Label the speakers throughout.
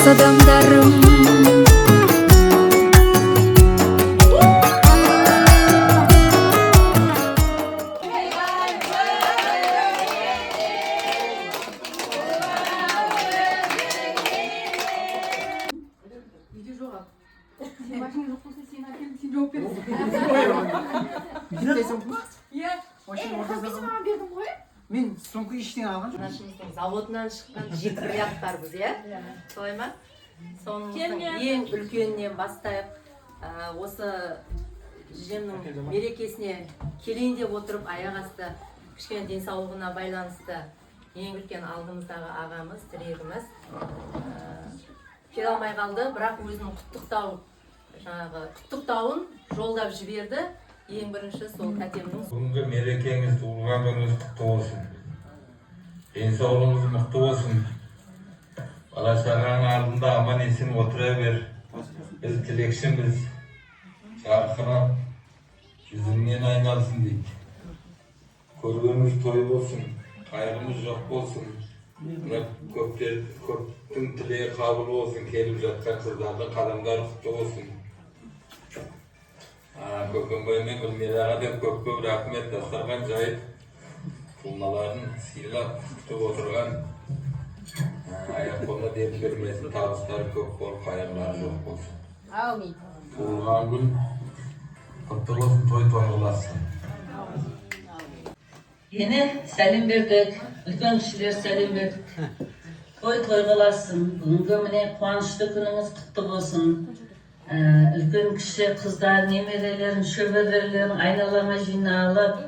Speaker 1: адамдарым.
Speaker 2: Мен соңғы ештеңе алған жоқпын.
Speaker 3: Анашымыздың заводынан шыққан жеткірияқ бар біз, солай ма? Сонымыздың ең үлкенінен бастайық. Осы жемнің мерекесіне келейін деп отырып, аяқ асты кішкене денсаулығына байланысты ең үлкен алдымыздағы ағамыз, тірегіміз келе алмай қалды, бірақ өзінің құттықтауын жолдап жіберді. Ең бірінші сол тәтемнің.
Speaker 4: Бүгінгі мерекеңіз, туылған күніңіз құтты болсын. Денсаулығыңыз мықты болсын. Бала шағаның алдында аман есен отыра бер. Біз тілекшіміз. Жарқырап, жүзіңнен айналсын дейді. Көргеніміз той болсын, қайғымыз жоқ болсын. Көптің тілегі қабыл болсын, келіп жатқан қыздардың қадамдары құтты болсын. Көкембай мен Гүлмираға деп көп рахмет. Дастархан жайып, құлмаларын сыйлап күтіп отырған, аяқ қолына дерт бермесін, табыстары көп болып, қайғылары жоқ болсын.
Speaker 3: Аумин.
Speaker 4: Туылған күн құтты болсын, той қыласын.
Speaker 5: Yine сәлем бердік, үлкен кішілер сәлем бердік. Той қыласын, бүгінгі міне қуанышты күніңіз құтты болсын. Үлкен кіші қыздар, немерелерін, шөберелерін айналама жиналып,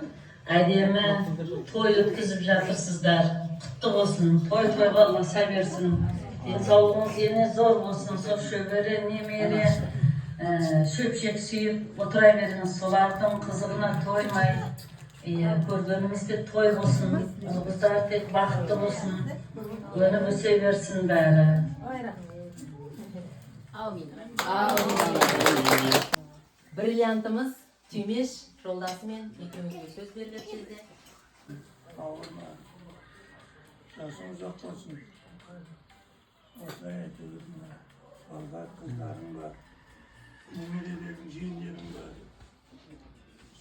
Speaker 5: әдемі той өткізіп жатырсыздар. Құтты болсын, той қыласа берсін. Денсаулығыңыз ене зор болсын, сол шөбере, немере, шөпшек сүйіп отыра беріңіз. Солардың қызығына тоймай, көргенімізде той болсын, қыздар тек бақытты болсын, өніп өсе берсін бәрі.
Speaker 3: Бриллиантымыз Түймеш жолдасымен екеумізге сөз беріліп жерде.
Speaker 6: Ауырма, жасың ұзақ болсын. Осылай айтылырына, балдар, қыздарың бар, немерелерің, жиендерің бар.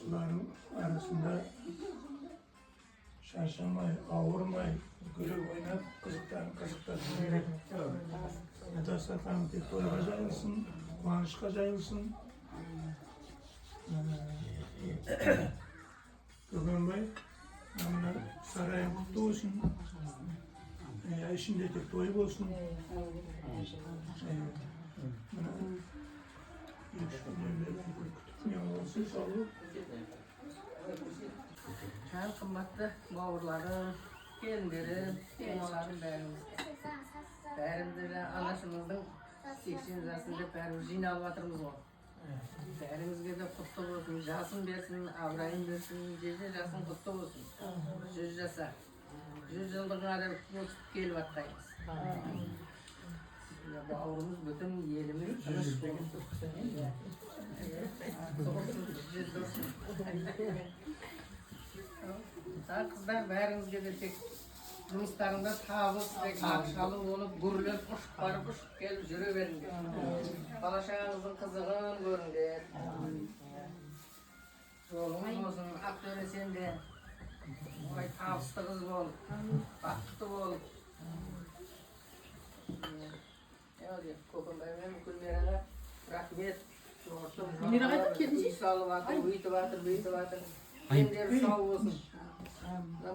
Speaker 6: Солардың арасында шаршамай, ауырмай, күліп ойнап, қызықтар жүреді. Дастархан тек тойға жайылсын, қуанышқа жайылсын. Көкембай, мына сарайың құтты болсын. Ішінде тек той болсын.
Speaker 5: Қымбатты бауырларым, келіндерім, туғаларым бәрімізді анашымыздың 80 жасында бәріміз жиналып жатырмыз ғой. Бәріңізге де құтты болсын, жасын берсін, абырайын берсін, жасын құтты болсын. 100 жаса, 100 жылдығына да өтіп келіп жатқаймыз. Бауырымыз бүтін еліміз тыныш болсын. Қыздар бәріңізге де тек жұмыстарында табыс, ақшалы болып, гүрлеп, ұшып барып, ұшып келіп жүре беріңдер. Бала шағаңыздың қызығын көріңдер. Жолың болсын, ақтөре сен де табысты қыз болып, бақытты болып. Көкембай мен Гүлмираға рахмет.
Speaker 3: Гүлмираға айтып келдіңіз?
Speaker 5: Үй салып жатыр, өйтіп жатыр, бүйтіп жатыр. Сендері сау болсын.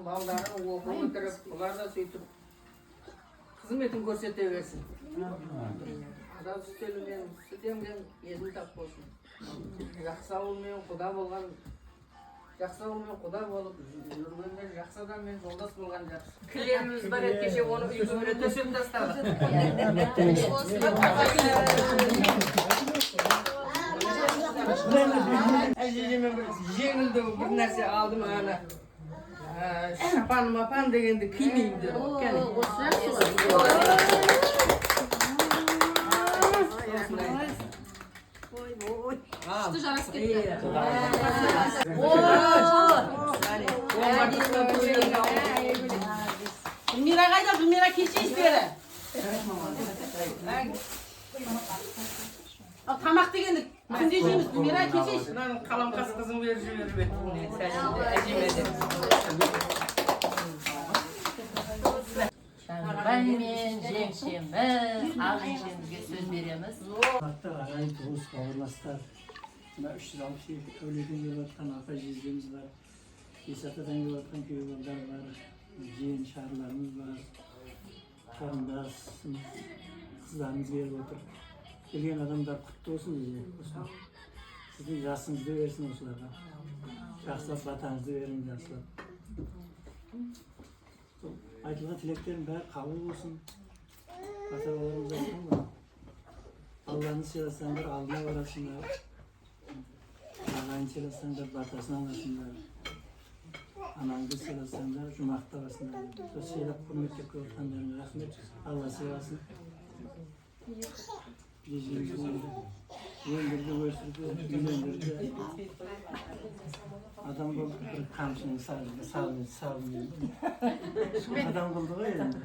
Speaker 5: Балдарын оқу бітіріп, бұлар да сөйтіп қызметін көрсете берсін. Адам сүтелімен, сүтемген езін тап болсын. Жақсы ауылмен құда болған, жақсы ауылмен құда болып, жүргенде жақсы адаммен жолдас болған жақсы. Кілеміміз бар еді, кеше оны үйге төсеп тастадық. Әжемен жеңілді бір нәрсе алдым ана. Шапан дегенді кимеймін деді.
Speaker 3: Күшті жарас кетті. Гүлмира қайда? Гүлмира кеше істері.
Speaker 1: Al tamak degенди күнде жейміз. Мира кешеш. Мынаның қаламқас қызын беріп жіберіп еді.
Speaker 3: Шаңбаймен жеңшеміз, ағайыншемізге сөз береміз.
Speaker 2: Ағайын туыс бауырластар, мына 362 әулиеден келіп жатқан апа жездеміз бар, Бесатадан келіп жатқан күйеугалдар бар, жиен шағырларымыз бар, қарындасымыз, қыздарымыз келіп отыр. Келген адамдар құтты болсын бізге. Сіздің жасыңызды берсін осыларға. Жақсылап батаңызды берің жақсылап. Айтылған тілектердің бәрі қабыл болсын. Ата-бабаларымыз айтқан ғой. Алланы сыйласаңдар алдына барасыңдар. Ағайын сыйласаңдар батасын аласыңдар. Анаңды сыйласаңдар жұмақ табасыңдар. Сыйлап құрметтеп келіп жатқандарыңа рахмет. Алла сыйласын. Өндірді, өсірді, үйлендірді. Адам болды, бір қамшының салын. Адам болды ғой енді.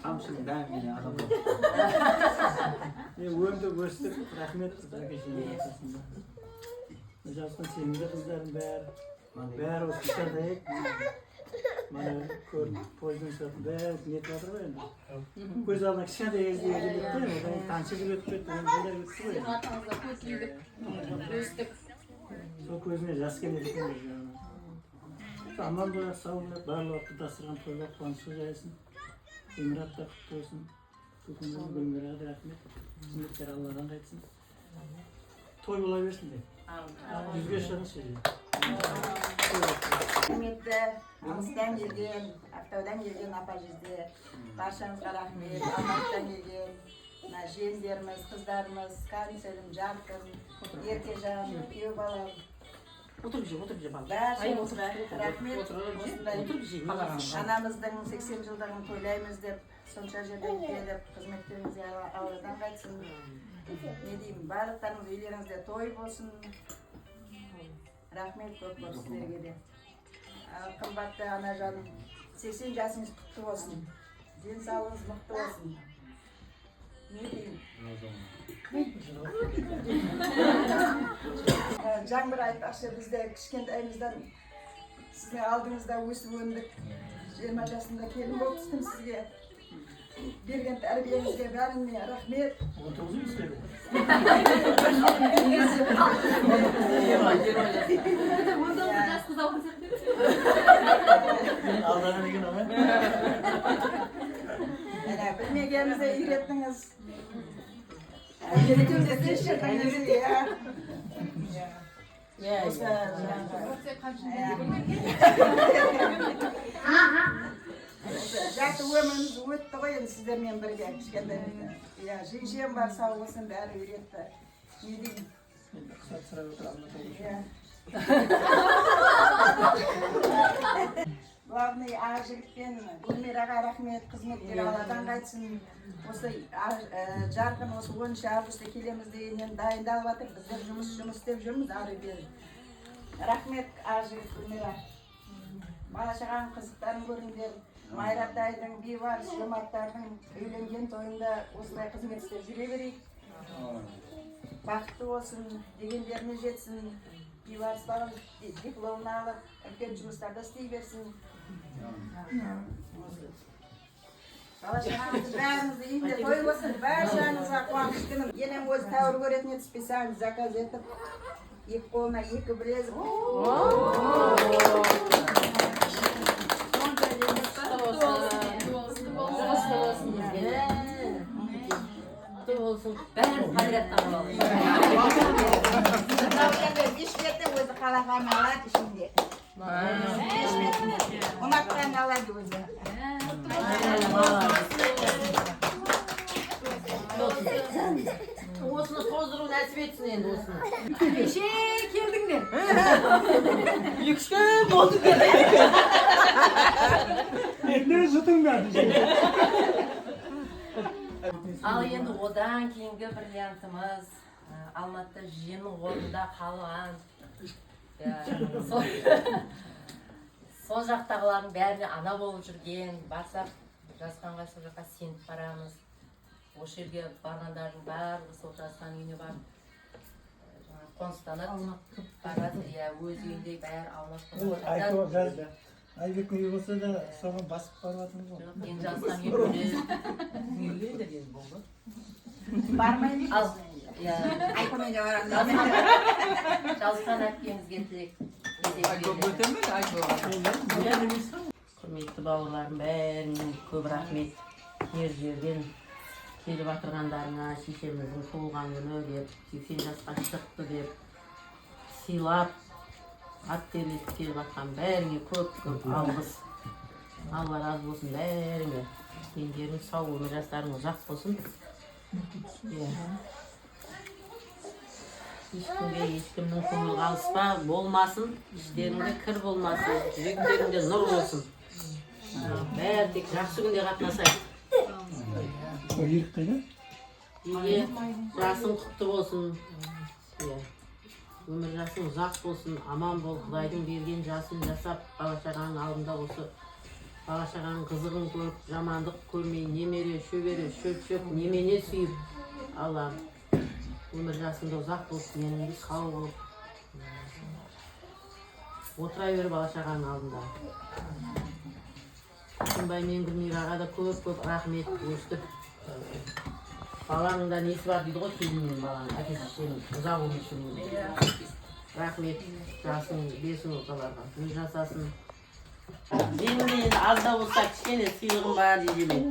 Speaker 2: Қамшының дәміне адам болды. Өндіп, өстіп, рахмет әкешінің ортасында. Жасқан сенімді қыздардың бәрі осы кішкентайық. Mana poydan sonra bek net vardır var ya. Göz aldığında kişide gezdiği yerde bitti mi? Ben tanışık ötüp ettim, böyle bitti mi? Çok gözüne jas geledik mi? Aman doya sağ olun, barlı vakti dasırgan toyla kuançlı jaysın. Emirat da kutlu olsun. Tutunduğun bölümlere de rahmet. Hizmetler Allah'dan kaçsın. Toy bulaversin de. Yüzge yaşadın şeyi.
Speaker 7: Құрметті алыстан келген, ақтаудан келген апа жезде, баршаңызға рахмет. Алматыдан келген жиендеріміз, қыздарымыз, Канцелім, Жарқын, Еркежан, күйеу балам. Баршаңызға рахмет. Анамыздың 80 жылдығын тойлаймыз деп, сонша жерден келіп, қызметтеріңізге Алладан қайтсын. Не деймін, барлықтарыңыз үйлеріңізде той болсын. Рахмет көп болып сіздерге де. Қымбатты анажаным, 80 жасыңыз құтты болсын. Денсаулығыңыз мықты болсын. Не деймін? Жаңбыр айтпақшы, бізде кішкентайымыздан сіздің алдыңызда өсіп өндік. 20 жасында келін болып түстім сізге. Берген тәрбиеңізге бәріне рахмет.
Speaker 2: 30 istedi. Allah'ın bir gün ama.
Speaker 7: Bilmegenize öğrettiniz. Öğretimde seçtirdiniz ya. Жақсы өміріміз өтті ғой енді сіздермен бірге кішкентайымызда. Жеңшем бар, сау болсын, бәрі үйретті. Не деймін? Главный Ақжігітпен Гүлмираға рахмет, қызметтер Алладан қайтсын. Осы Жарқын осы 10 августта келеміз дегеннен дайындалып жатыр. Біздер жұмыс істеп жүрміз ары бері. Рахмет Ақжігіт Гүлмира. Бала шағаның қызықтарын көріңдер. Майратайдың, Бейбарыс, Жомарттардың үйленген тойында осылай қызмет істеп жүре берейік. Бақытты болсын, дегендеріне жетсін. Бейбарыс балам дипломын алып, үлкен жұмыстарда істей берсін. Бала шағаңыз бәріңізді үйінде той болсын, баршаңызға қуаныш күнім. Енем өзі тәуір көретін еді, специально заказ етіп, екі қолына екі білезіп.
Speaker 3: Бәрін қадіреттен болады.
Speaker 7: Бешбетті өзі қалаған алады ішінде. Ұнатқан алады өзі.
Speaker 1: Осыны тоздыру нәсіп етсін енді осыны.
Speaker 7: Кеше келдіңдер.
Speaker 1: Екішке болды келді.
Speaker 6: Etleri zıtın
Speaker 3: Ал енді одан кейінгі бриллиантымыз Алматыда жиеннің орнында қалған сол жақтағылардың бәріне ана болып жүрген, барсақ жазғанға сол жаққа сеніп барамыз. Осы жерге барғандардың барлығы сол жазған үйіне барып қоныстанады, барады, өз үйіндей бәрі аунап қоныстанады.
Speaker 2: Айбектің үйі болса да соған басып барып жатырмыз ғой.
Speaker 3: Енді жазған үй бөлек.
Speaker 7: Бармаймыз.
Speaker 3: Айкөмеге барамыз. Жазған әпкемізге тілек. Құрметті бауырларым, бәріңе көп рахмет. Ер жерден келіп жатырғандарыңа, шешеміздің туылған күні деп, 80 жасқа шықты деп, сыйлап, ат терлетіп келіп жатқан бәріңе көп алғыс. Алла разы болсын бәріңе. Дендерің сау, өмір жастарың ұзақ болсын. Ешкімнің көңілі қалыспа болмасын, іштеріңде кір болмасын, жүректеріңде нұр болсын. Бәрі тек жақсы күнде қатынасайық.
Speaker 2: Ерік қайда?
Speaker 3: Жасың құтты болсын. Өмір жасың ұзақ болсын, аман бол, Құдайдың берген жасын жасап, бала-шағаның алдында осы бала-шағаның қызығын көріп, жамандық көрмей, немере, шөбере, шөп-шөп, немене сүйіп, Алла өмір жасында ұзақ болсын, менің сау болып, отыра бер бала-шағаның алдында. Күнбай мен Гүлмираға да көп рахмет өстіп. Баланың да несі бар дейді ғой, келінен баланың, әке-шешенің ұзақ өмір сүруіне. Рахмет, жасың берсін оталарға, өз жасасын. Менің енді аз да болса кішкене сыйлығым бар деймін.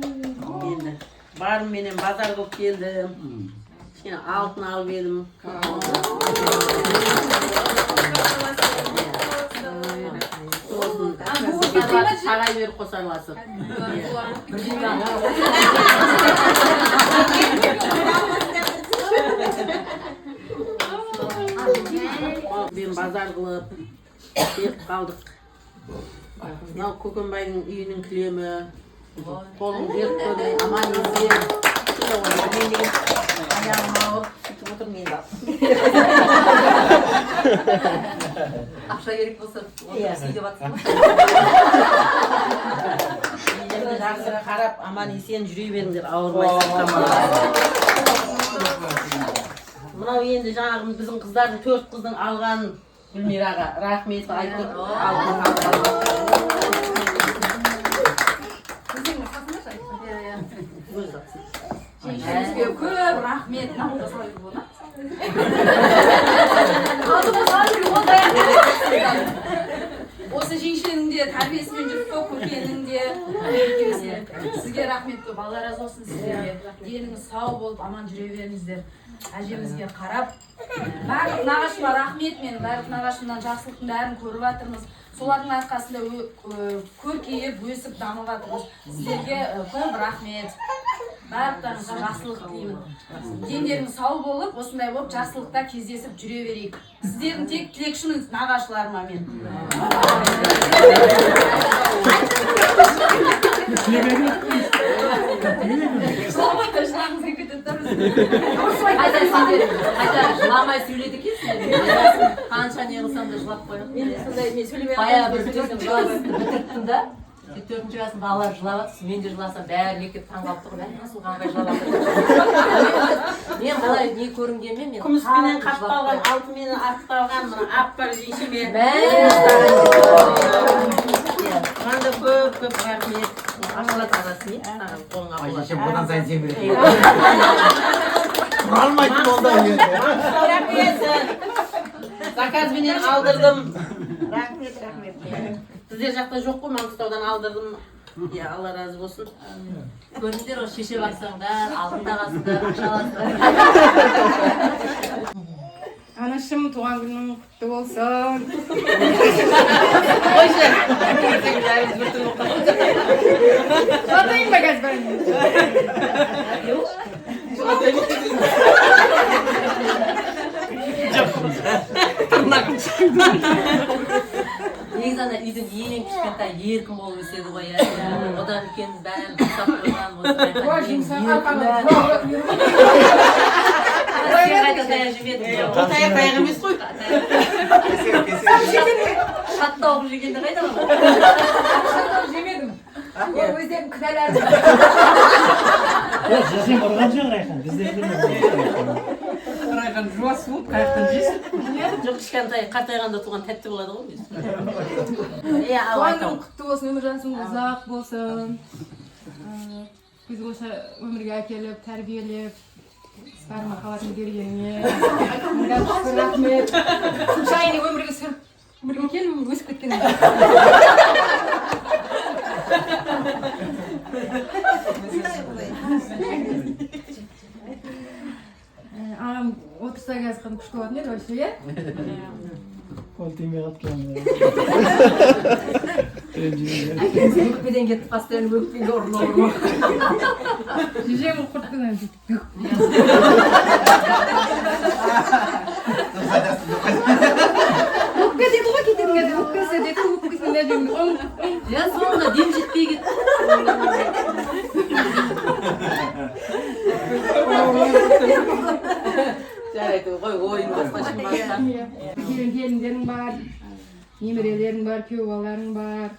Speaker 3: Енді барым менен базар болып келдім. Кішкене алтын алып едім. Сағай беріп қосарласып. Мен базар қылып беріп қалдық. Мынау Көкембайдың үйінің кілемі. Қолын беріп көрдім, аман есен. Аяғым ауыр, сөйтіп отырмын енді. Ақша керек болса, сөйдеп атсың. Енді жақсыға қарап, аман есен жүре беріңдер, ауырмайсың. Мынау енді жаңағы біздің қыздардың, 4 қыздың алған Гүлмираға рахмет айтып
Speaker 1: Көп рахмет. Осы жеңшенің де тәрбиесімен жүріп көп, көкенің де. Сізге рахмет көп, Алла разы болсын сіздерге. Деніңіз сау болып, аман жүре беріңіздер. Әжемізге қарап. Барлық нағашыма рахмет, мен барлық нағашымнан жақсылықтың бәрін көріп жатырмыз. Солардың арқасында көркейіп, өсіп дамып жатырмыз. Сіздерге көп рахмет. Барлықтарыңызға жақсылық тілеймін. Дендеріңіз сау болып, осындай болып, жақсылықта кездесіп жүре берейік. Сіздердің тек тілекшіміз нағашыларыма мен.
Speaker 3: Жыламай сөйледі екенсің. Қанша не қылсам да жылап қойып. Баяғы бір бітірттім да. 4-ші классың балалар жылап жатыр, мен де жыласам, бәрі мектеп таңғалып тұр, бәрі насыл қанбай жылап жатыр. Мен қалай не көрінгенмен мен
Speaker 1: Күміспенен қапталған, алтынменен ақталған, мына аппар жейшіме.
Speaker 3: Маған да көп рахмет. Ашалат арасын, саған қолыңа болады.
Speaker 2: Шешем бұдан сайын сен береді. Алмайтын болды.
Speaker 1: Рахмет.
Speaker 3: Заказбенен алдырдым.
Speaker 1: Рахмет.
Speaker 3: Сіздер жақта жоқ қой, Маңғыстаудан алдырдым. Алла разы болсын. Көрдіңдер ғой, шеше бақсаңдар, алтын тағасыңдар, ақшаласыңдар.
Speaker 1: Анашым, туған күнің құтты болсын.
Speaker 3: Қойшы.
Speaker 1: Жатайын ба қазір?
Speaker 3: Негізі ана үйдің ең кішкентай еркін болып өседі ғой, одан үлкеніміз бәрін жасап қойған. Қайта таяқ жемеді.
Speaker 1: Ол таяқ емес қой.
Speaker 3: Шаттауық жегенде қайда?
Speaker 1: Шаттауық жемедім. Ол өздерін кінәлады.
Speaker 2: Жесем ұрған жоқ Райхан, біздерді
Speaker 8: Райхан жуас болып қаяқтан жейсің?
Speaker 3: Жоқ, кішкентай қартайғанда туған тәтті болады ғой.
Speaker 9: Туғаның құтты болсын, өмір жасың ұзақ болсын. Біз осы өмірге әкеліп, тәрбиелеп, бар махаббатын бергеніне. Мыңдап шүкір, рахмет. Случайно өмірге келіп, өмір өсіп кеткен. Ағам отырса қазір күшті болатын еді, вообще, иә?
Speaker 2: Ол тимей қалып
Speaker 3: Өкпеден кетіп, постоянно өкпеге ұрын.
Speaker 9: Жежем құрттың әнді. Өкпе деді ғой кететін кезде, өкпесі деді, өкпесінің нәжемді.
Speaker 3: Я соңында дем жетпей кетті. Жарайды, қой, ойын басқа шықпасқа.
Speaker 9: Келіндерің бар, немерелерің бар, күйеу балаларың бар.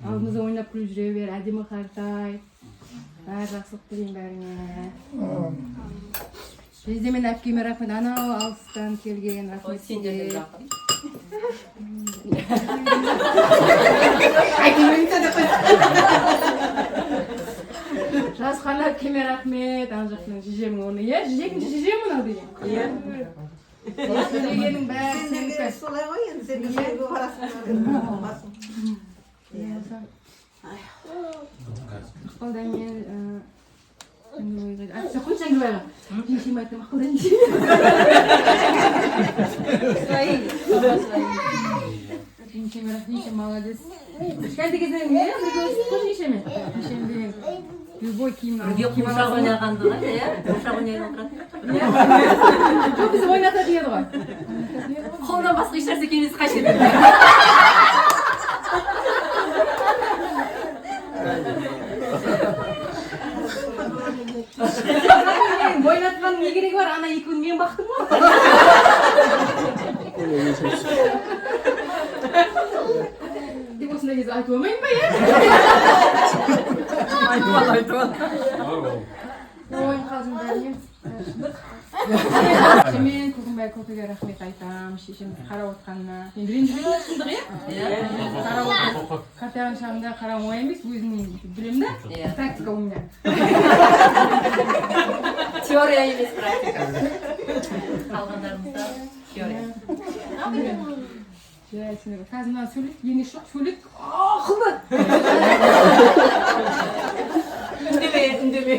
Speaker 9: Алдымызда ойнап күліп жүре бер, әдемі қартай. Бәрі жақсылық тілеймін бәріңе. Бізде мен әпкеме рахмет, анау алыстан келген рахмет сізге. Жасқана әпкеме рахмет, ана жақтан жежемнің орны. Иә, екінші жежем мынау деген. Иә. Дегенің бәрі сенікі.
Speaker 7: Солай ғой енді сен үйге барасың.
Speaker 9: Ақылдан мен айтса қойшы әңгімеға. Жеңшем айттым ақылдан жеңшем. Жеңшем рахмет, молодец. Кішкентай кезінен бірге өстік қой жеңшеме. Жеңшем деген любой киімнің
Speaker 3: Бірге қуыршақ ойнағанды ғой, иә? Қуыршақ ойнаған отыратын.
Speaker 9: Жоқ, біз ойнатады еді ғой.
Speaker 3: Қолдан басқа еш нәрсе келмес қашеді.
Speaker 9: Ойнатқанның не керегі бар? Ана екеуін мен бақтым ғой. Тек осындай кезде айтып алмайын ба, иә?
Speaker 8: Айтып ал.
Speaker 9: Ойын қалжың бәрінен. Шемен Көкімбай көкеге рахмет айтам, шешемді қарап отқанына. Мен ренжімеймін шындық, иә? Қарап отқан. Қартайған шағында қарау оңай емес, өзімнен білемін да. Практика у меня.
Speaker 3: Теория емес, практика. Қалғандарымызда теория.
Speaker 9: Қазір мына сөйлейік, ене шоқ сөйлейік. Ақылды!
Speaker 3: Үндеме.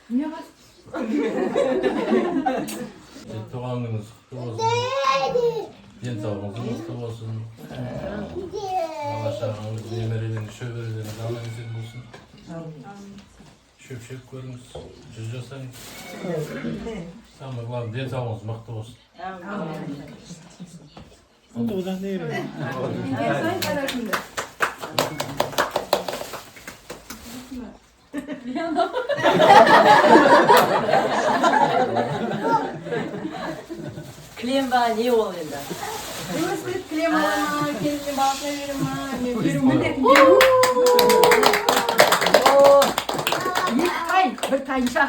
Speaker 9: Не бар?
Speaker 10: Туғаныңыз құтты болсын, денсаулығыңыз мықты болсын, бала шағаңыз, немерелеріңіз, шөберелеріңіз аман-есен болсын. Шөп көріңіз, жүз жасаңыз. Самое главное, денсаулығыңыз мықты болсын.
Speaker 2: Онда одан не керек?
Speaker 9: Сайын қарашымды.
Speaker 3: Кілем ба, не ол енді?
Speaker 9: Өсіп кілем алама, келінен баласына берем ма, мен беру міндетін беру. Екі тай, бір тайынша.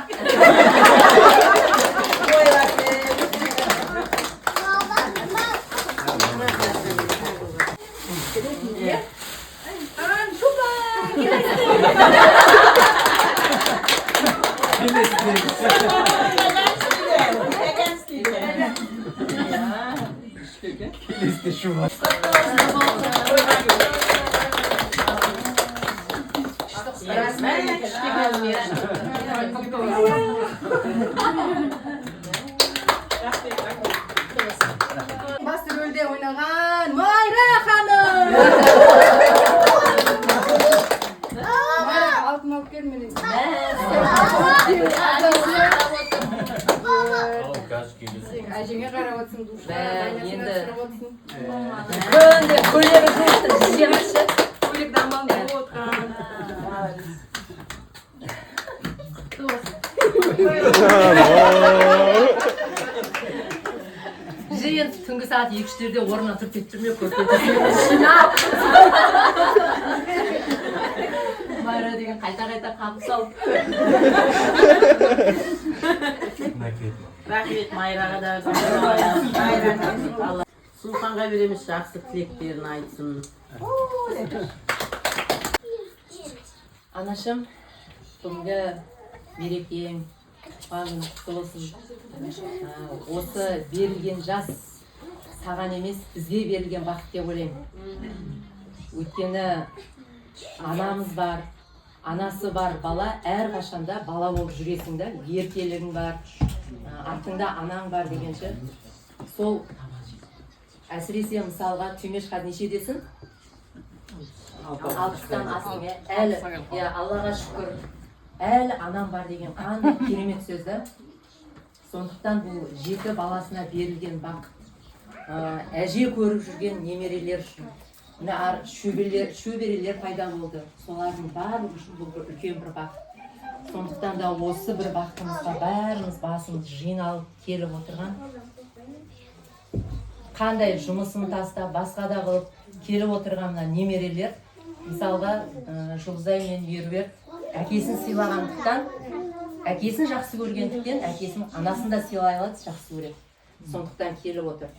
Speaker 8: Келесте шу бар.
Speaker 9: Басты рөлде ойнаған Майра ханым. Майра алтын алып кел менен. Әжеңе қарап отырсың, душқа, айнасына түсіріп отырсың.
Speaker 3: Күнде көйлегі жуып жемеші.
Speaker 9: Көйлек дамбалын болып отырған. Құтты болсын.
Speaker 3: түнгі сағат 2-3-терде орнынан тұрып кетіп жүрмей көрпе жинап Майра деген қайта қағып салып.
Speaker 11: Рахмет Майраға да. Сулханға береміз, жақсы тілектерін айтсын.
Speaker 3: Анашым, бүгінгі мерекең туғаның құтты болсын. Осы берілген жас саған емес, бізге берілген бақыт деп ойлаймын. Өйткені анамыз бар, анасы бар бала әрқашанда бала болып жүресің да, еркелігің бар, артыңда анаң бар дегенше. Сол әсіресе мысалға Түймеш қаз нешедесің? 60-тан асың, әлі, Аллаға шүкір, әлі анам бар деген қандай керемет сөз да. Сондықтан бұл жеті баласына берілген бақыт. Әже көріп жүрген немерелер үшін шөберелер пайда болды. Солардың барлығы үшін бұл үлкен бір бақыт. Сондықтан да осы бір бақытымызға бәріміз басымыз жиналып келіп отырған. Қандай жұмысын тастап, басқа да қылып келіп отырған немерелер, мысалға Жұлдызай мен Меруерт әкесін сыйлағандықтан, әкесін жақсы көргендіктен, әкесін анасын да сыйлай алады, жақсы көреді. Сондықтан келіп отыр.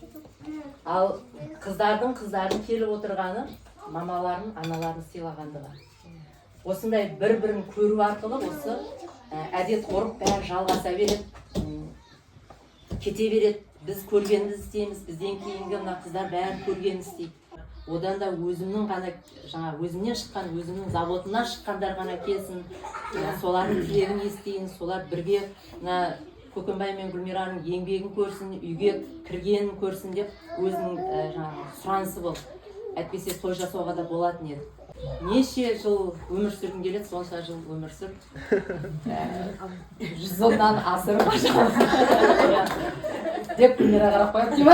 Speaker 3: Ал қыздардың келіп отырғаны мамаларын, аналарын сыйлағандығы. Осындай бір-бірін көру арқылы осы әдет ғұрып бәрі жалғаса береді, кете береді. Біз көргенді істейміз, бізден кейінгі мына қыздар бәрін көргенді істейді. Одан да өзімнің ғана, өзімнен шыққан, өзімнің заводынан шыққандар ғана келсін, солардың тілегін естейін, солар бірге Көкембай мен Гүлмираның еңбегін көрсін, үйге кіргенін көрсін деп өзінің сұранысы болды. Әйтпесе той жасауға да болатын еді. Неше жыл өмір сүргім келеді, сонша жыл өмір сүр. 100 жылдан асырып деп Гүлмира қарап қойып деймін.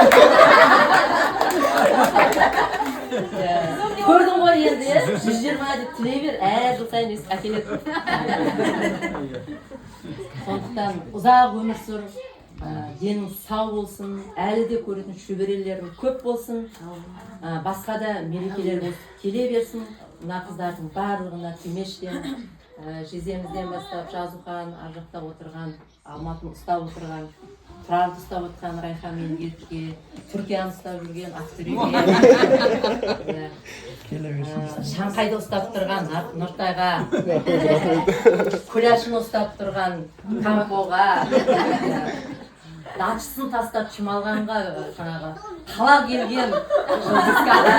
Speaker 3: Көрдің ғой енді, 120 деп тілей бер, әр жыл сайын өсіп әкеледі. Сондықтан ұзақ өмір сүр, денің сау болсын, әлі де көретін шөберелерің көп болсын, басқа да мерекелер келе берсін. Мына қыздардың барлығына Түймештен, жездемізден бастап Жазухан, ар жақта отырған, Алматын ұстап отырған, Тұрарды ұстап отырған Райхан мен Ерке, Түркияны ұстап жүрген Ақтөреге, Шанхайды ұстап тұрған Нұртайға, Күләшін ұстап тұрған Кампоға, датшысын тастап Чымалғанға, қала келген Жұлдызкаға.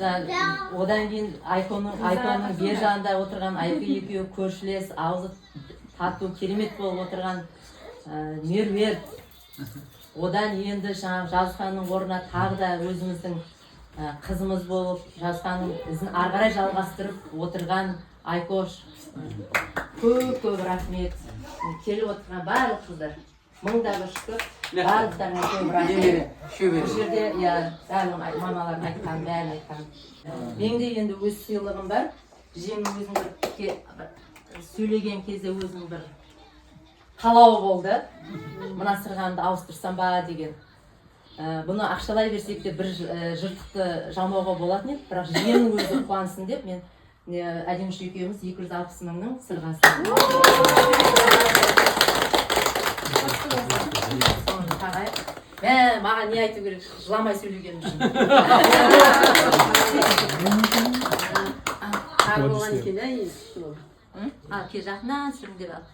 Speaker 3: Одан кейін Айконың бер жағында отырған Айкы екеуі көршілес, ауызы тату керемет болып отырған Меруерт. Одан енді Жазуханның орнына тағы да өзіміздің қызымыз болып, Жазуханның ізін ары қарай жалғастырып отырған Айкош. Көп рахмет. Келіп отырған барлық қыздар. Мыңда бір шүкір. Барлықтарына көп рахмет. Бұл жерде бәрінің мамаларын айтқан, бәрін айтқан. Менде енді өз сыйлығым бар. Жемнің өзінің сөйлеген кезде өзінің бір қалауы болды. Мына сырғанды ауыстырсам ба деген. Бұны ақшалай берсек те бір жыртықты жамауға болатын еді, бірақ жемнің өзі қуансын деп мен әдеміш екеуміз 260 мыңның сырғасын. Маған не айту керек, жыламай сөйлеген үшін.
Speaker 11: Қар болған екен, ешті ол.
Speaker 3: Ке жағынан сүріндер ал.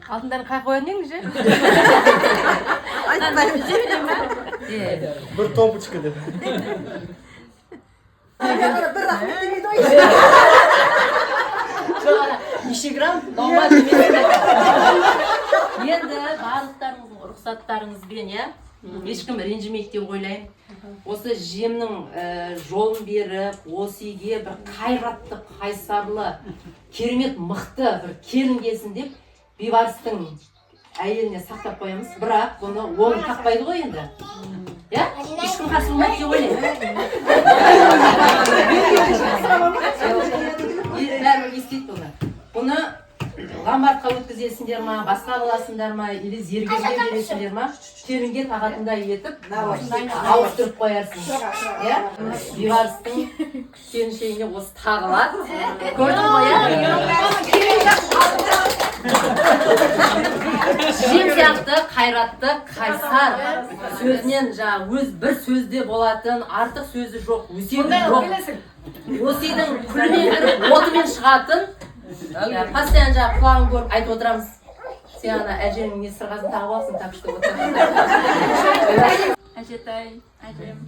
Speaker 9: Алтындарын қай қоян ең же?
Speaker 2: Bir topuçka dedi.
Speaker 7: Bir rahmet demeydi o işte.
Speaker 3: Неше грамм? Наума демесін. Енді барлықтарыңыздың рұқсаттарыңызбен, ешкім ренжімейді деп ойлаймын. Осы жемнің жолын беріп, осы үйге бір қайратты, қайсарлы, керемет мықты бір келін келсін деп бейбарыстың әйеліне сақтап қоямыз. Бірақ бұны оң тақпайды ғой енді. Ешкім қарсы болмайды деп ойлаймын. Бәрі естейді бұны. Бұны ломбардқа өткізесіңдер ма, басқа қыласыңдар ма, или зергерге бересіңдер ма, терінге тағатындай етіп ауыстырып қоярсың. Иә? Бейбарыстың келіншегіне осы тағылады. Көрдің ғой, иә? Жем сияқты, қайратты, қайсар, сөзінен жаңа бір сөзде болатын, артық сөзі жоқ, өсиеті жоқ. Өсидің күлімен кіріп, отымен шығатын, постоянно жаңа құлағын көріп айтып отырамыз. Сен ана әжеңнің не сырғасын тағып алсың, так что отырамыз.
Speaker 9: Әжетай, әжем,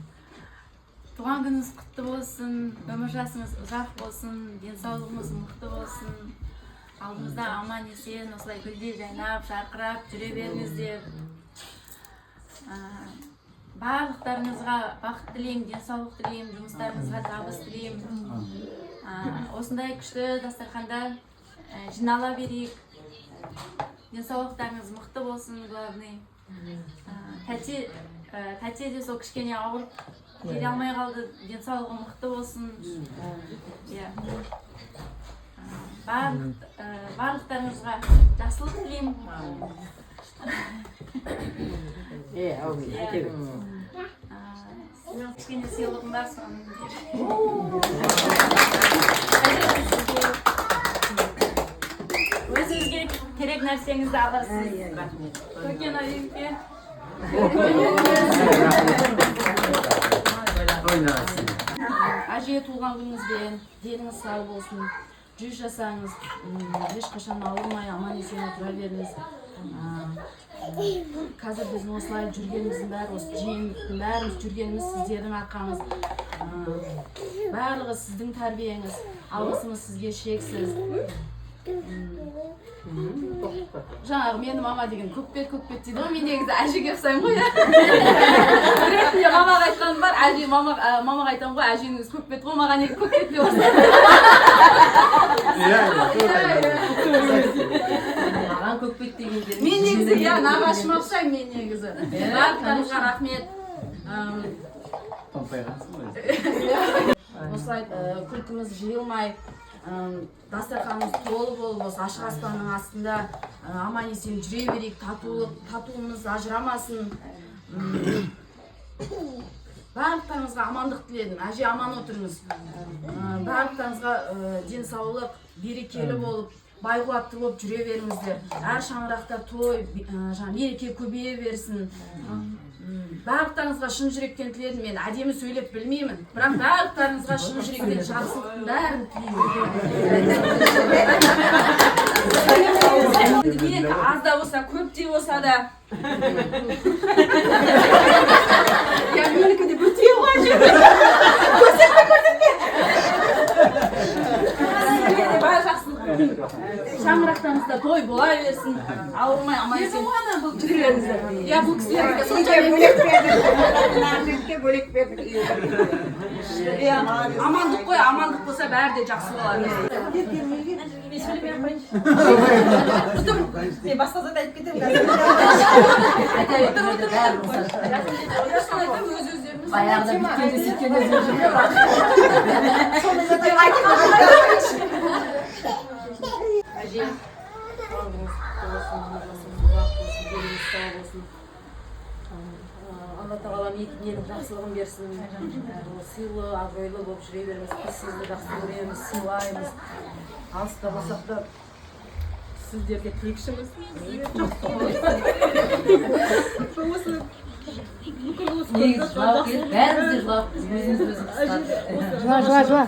Speaker 9: туған күніңіз құтты болсын, өмір жасыңыз ұзақ болсын, денсаулығыңыз мықты болсын. Алдымызда аман есен, осылай гүлдей жайнап, жарқырап жүре беріңіздер. Барлықтарыңызға бақыт тілеймін, денсаулық тілеймін, жұмыстарыңызға табыс тілеймін. Осындай күшті дастарханда жинала берейік. Денсаулықтарыңыз мықты болсын, главный. Тәте де сол кішкене ауырып келе алмай қалды, денсаулығы мықты болсын. Барлықтарыңызға жақсылық тілеймін. Кішкене сыйлығым бар, соны өзіңізге керек нәрсеңізді аласыз. Көкен Олимпия. Әже туған күніңізбен, деніңіз сау болсын. 100 жасаңыз, ешқашан ауырмай, аман есен отыра беріңіз. Қазір біз осылай жүргеніміздің бәрі, осы жиынның бәріміз жүргеніміз сіздердің арқаңыз. Барлығы сіздің тәрбиеңіз, алғысымыз сізге шексіз. Жаңағы менің мама деген көкбет дейді ғой, мен негізі әжеге ұқсаймын ғой. Ретінде мамаға айтқаным бар, мамаға айтамын ғой, әжеңіз көкбет ғой, маған неге көкбет деп отырсың.
Speaker 3: Маған көкбет дегендер.
Speaker 1: Мен негізі, нағашыма ұқсаймын мен негізі. Барлықтарыңызға рахмет. Осылай күлкіміз жиылмай, дастарханымыз толы болып, осы ашық аспанның астында аман есен жүре берейік, татуымыз ажырамасын. Барлықтарыңызға амандық тіледім, әже аман отырыңыз. Барлықтарыңызға денсаулық, берекелі болып, байқуатты болып жүре беріңіздер. Әр шаңырақта той, мереке көбейе берсін. Барлықтарыңызға шын жүректен тіледім, мен әдемі сөйлеп білмеймін, бірақ барлықтарыңызға шын жүректен жақсылықтың бәрін тілеймін. Аз да болса, көп те болса да. Менікі де бөтеу ғой жүр. Көрсетпе. Бәрі жақсылық. Шаңырақтарыңызда той бола берсін, ауырмай аман есен жүре беріңіздер. Бұл кісілерге сонша
Speaker 7: бөлек бердік.
Speaker 1: Амандық қой, амандық болса бәрі де жақсы болады.
Speaker 7: Мен басқа зат айтып кетемін.
Speaker 3: Баяғыда біткенде сөйткенде сөйткенде әже, туғаныңыз құтты болсын, жасыңыз ұзақ болсын, деніңіз сау болсын. Алла тағала менің жақсылығын берсін. Сыйлы, абыройлы болып жүре беріңіз. Біз сізді жақсы көреміз, сыйлаймыз. Алыста болсақ да сіздерге тілекшіміз. Негіз жылап келіп, бәріміз де жылап, өзіміз
Speaker 12: Жыла.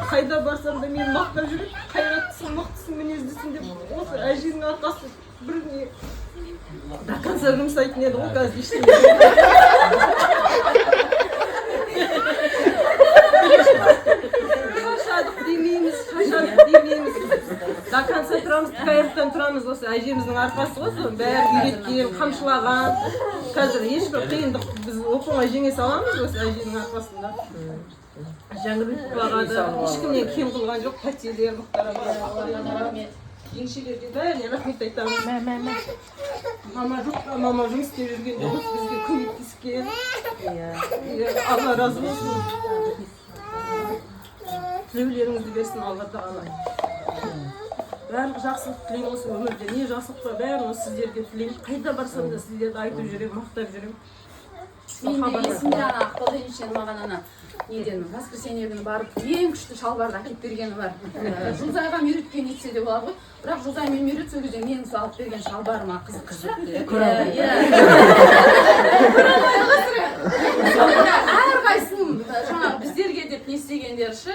Speaker 12: Қайда барсам да мені мақтап жүреді. Қайраттысың, мықтысың, мінездісің деп. Осы әженің арқасы біріне до конца жұмсайтын еді ғой қазір ештеңе. Шашадық демейміз. До конца тұрамыз, қайраттан тұрамыз. Осы әжеміздің арқасы ғой, соның бәрі үйреткен, қамшылаған. Қазір ешбір қиындық біз оп-оңай жеңе саламыз осы әженің арқасында. Жаңғырып құлағады, ешкімнен кем қылған жоқ, тәтелер, мұқтар еңшелерге бәріне рахмет айтамыз. Мама жұмыс істеп жүргенде бізге көмектескен. Алла разы болсын. Тілеулеріңізді берсін Алла тағала. барлық жақсылық тілеймін осы өмірде. Не жақсылық бар бәрін осы сіздерге тілеймін. Қайда барсам да сіздерді айтып жүремін, мақтап жүремін.
Speaker 1: Менде есімде Ақтауда еншен маған неден воскресенье күні барып ең күшті шалбарды әкеліп бергені бар. Жұлдызайға үйреткен етсе де болады ғой. Бірақ Жұлдызай мен үйрет сол кезде менің сол алып берген шалбарыма қызық. Әрқайсының жаңағы біздерге деп не істегендерші.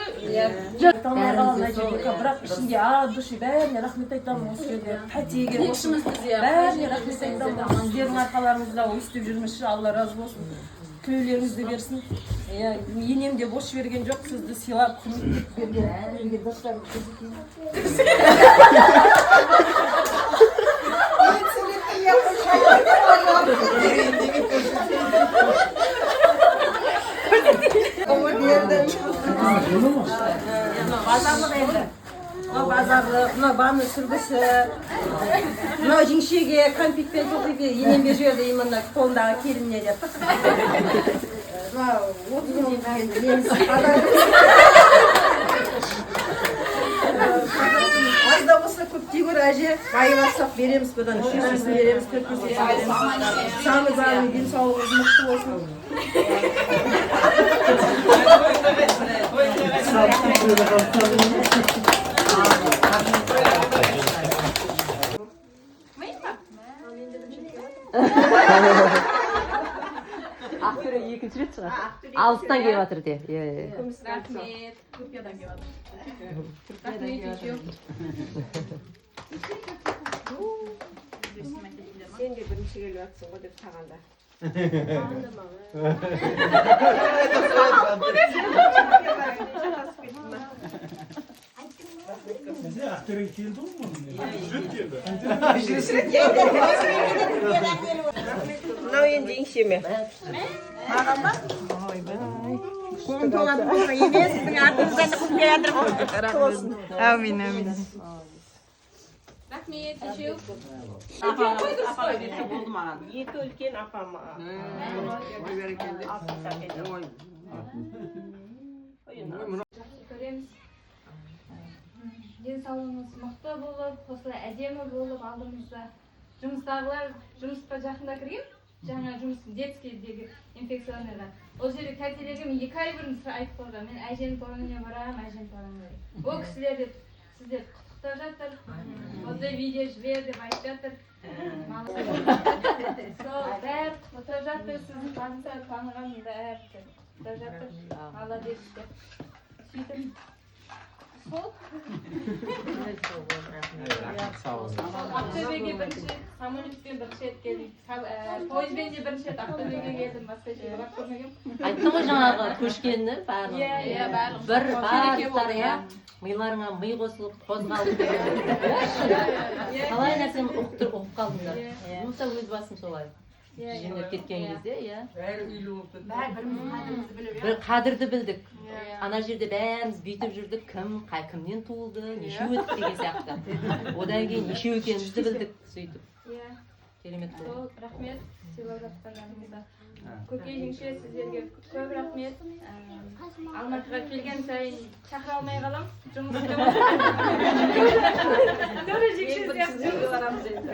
Speaker 12: Бірақ ішінде от души бәріне рахмет айтамын осы жерде. Тәтеге
Speaker 1: Екшіміз бізде
Speaker 12: бәріне рахмет айтамын. Сіздердің арқаларыңызда өстіп жүрмізші, Алла разы болсын. Күлеулеріңізді берсін. Енем де бос жіберген жоқ, сізді сыйлап құрметтеп берген достарым көрсетейін. Базарлық енді. Базарлық, мына баны сүргісі, мына жеңшеге кәмпитпен тоқиып енем беріп жіберді именно қолындағы келініне деп. Мына 30 мың енді неміз аз да болса көптей көр әже, байып алсақ береміз, бұдан 300-сін береміз, 400-сін береміз. Саны барын денсаулығыңыз мықты болсын.
Speaker 3: Ақтөре екінші рет шығар. Алыстан келіп жатыр де.
Speaker 1: Рахмет. Түркиядан келіп жатыр. Рахмет еще.
Speaker 7: Сен де бірінші келіп жатсың ғой деп сағанда.
Speaker 6: Ақтөреге келді ғой мұның.
Speaker 12: Мынау енді еңшеме. Маған ба? Ойбай. Көңіл толатын болса емес, сіздің артыңыздан да көп келатыр ғой. Әумин, әумин.
Speaker 1: Рахмет еще.
Speaker 11: Болды маған.
Speaker 12: Екі үлкен апама.
Speaker 9: Денсаулығыңыз мықты болып, осылай әдемі болып алдымызда. Жұмыстағылар жұмысқа жақында кірген, жаңа жұмыс детскийдегі инфекционныйға. Ол жерде тәтелегім 2 ай бұрын айтып қойған. Мен әжем торынына барамын, әжем торынына. Ол кісілер деп сіздер құттықтап жатыр. Осылай видео жібер деп айтып жатыр. Сол бәрі құттықтап жатыр, сіздің таныған бәрі құттықтап жатыр. Молодец деп. Сөйтіп сол Ақтөбеге бірінші самолетпен бірінші рет келдім. Пойызбен де бірінші рет Ақтөбеге келдім. Басқа жерге барып көрмегенмін.
Speaker 3: Айттың ғой жаңағы көшкенні барлығы.
Speaker 1: Иә, барлығы.
Speaker 3: Бір барлықтарыңа миларыңа ми қосылып қозғалып деген. Қалай нәрсені ұғып қалдыңдар. Мұнса өз басым солай. Жеңдер кеткен кезде, иә. Бір қадірді білдік. Ана жерде бәріміз бүйтіп жүрдік, кімнен туылды, неше өтіп деген сияқты. Одан кейін неше екенімізді білдік сөйтіп. Керемет болды.
Speaker 9: Рахмет, сыйлап жатқандарыңызға. Көке жеңше сіздерге көп рахмет. Алматыға келген сайын шақыра алмай қалам. Жұмыс істеп отырмын. Нұры жеңше сияқты жұмыс барамыз енді.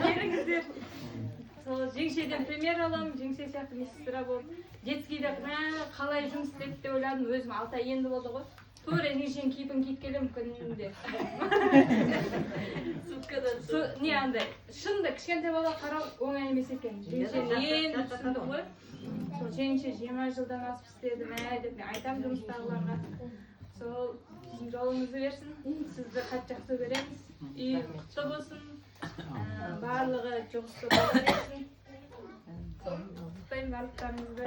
Speaker 9: Келіңіздер. Сол жеңшеден пример аламын, жеңше сияқты медсестра болып. Детскийде қалай жұмыс істеді деп ойладым, өзім 6 ай енді болды ғой. Тура жеңшенің кейпін киіп келемін күнінде. Не андай, шынында кішкентай бала қарау оңай емес екен. Жеңшені енді түсіндім ғой. Сол жеңше 20 жылдан асып істеді ме деп мен айтамын жұмыстағыларға. Сол жолыңызды берсін, сізді қатты жақсы көреміз. Үй құтты болсын. Барлығы жұғысты бола берсін. Құттықтаймын барлықтарыңызды.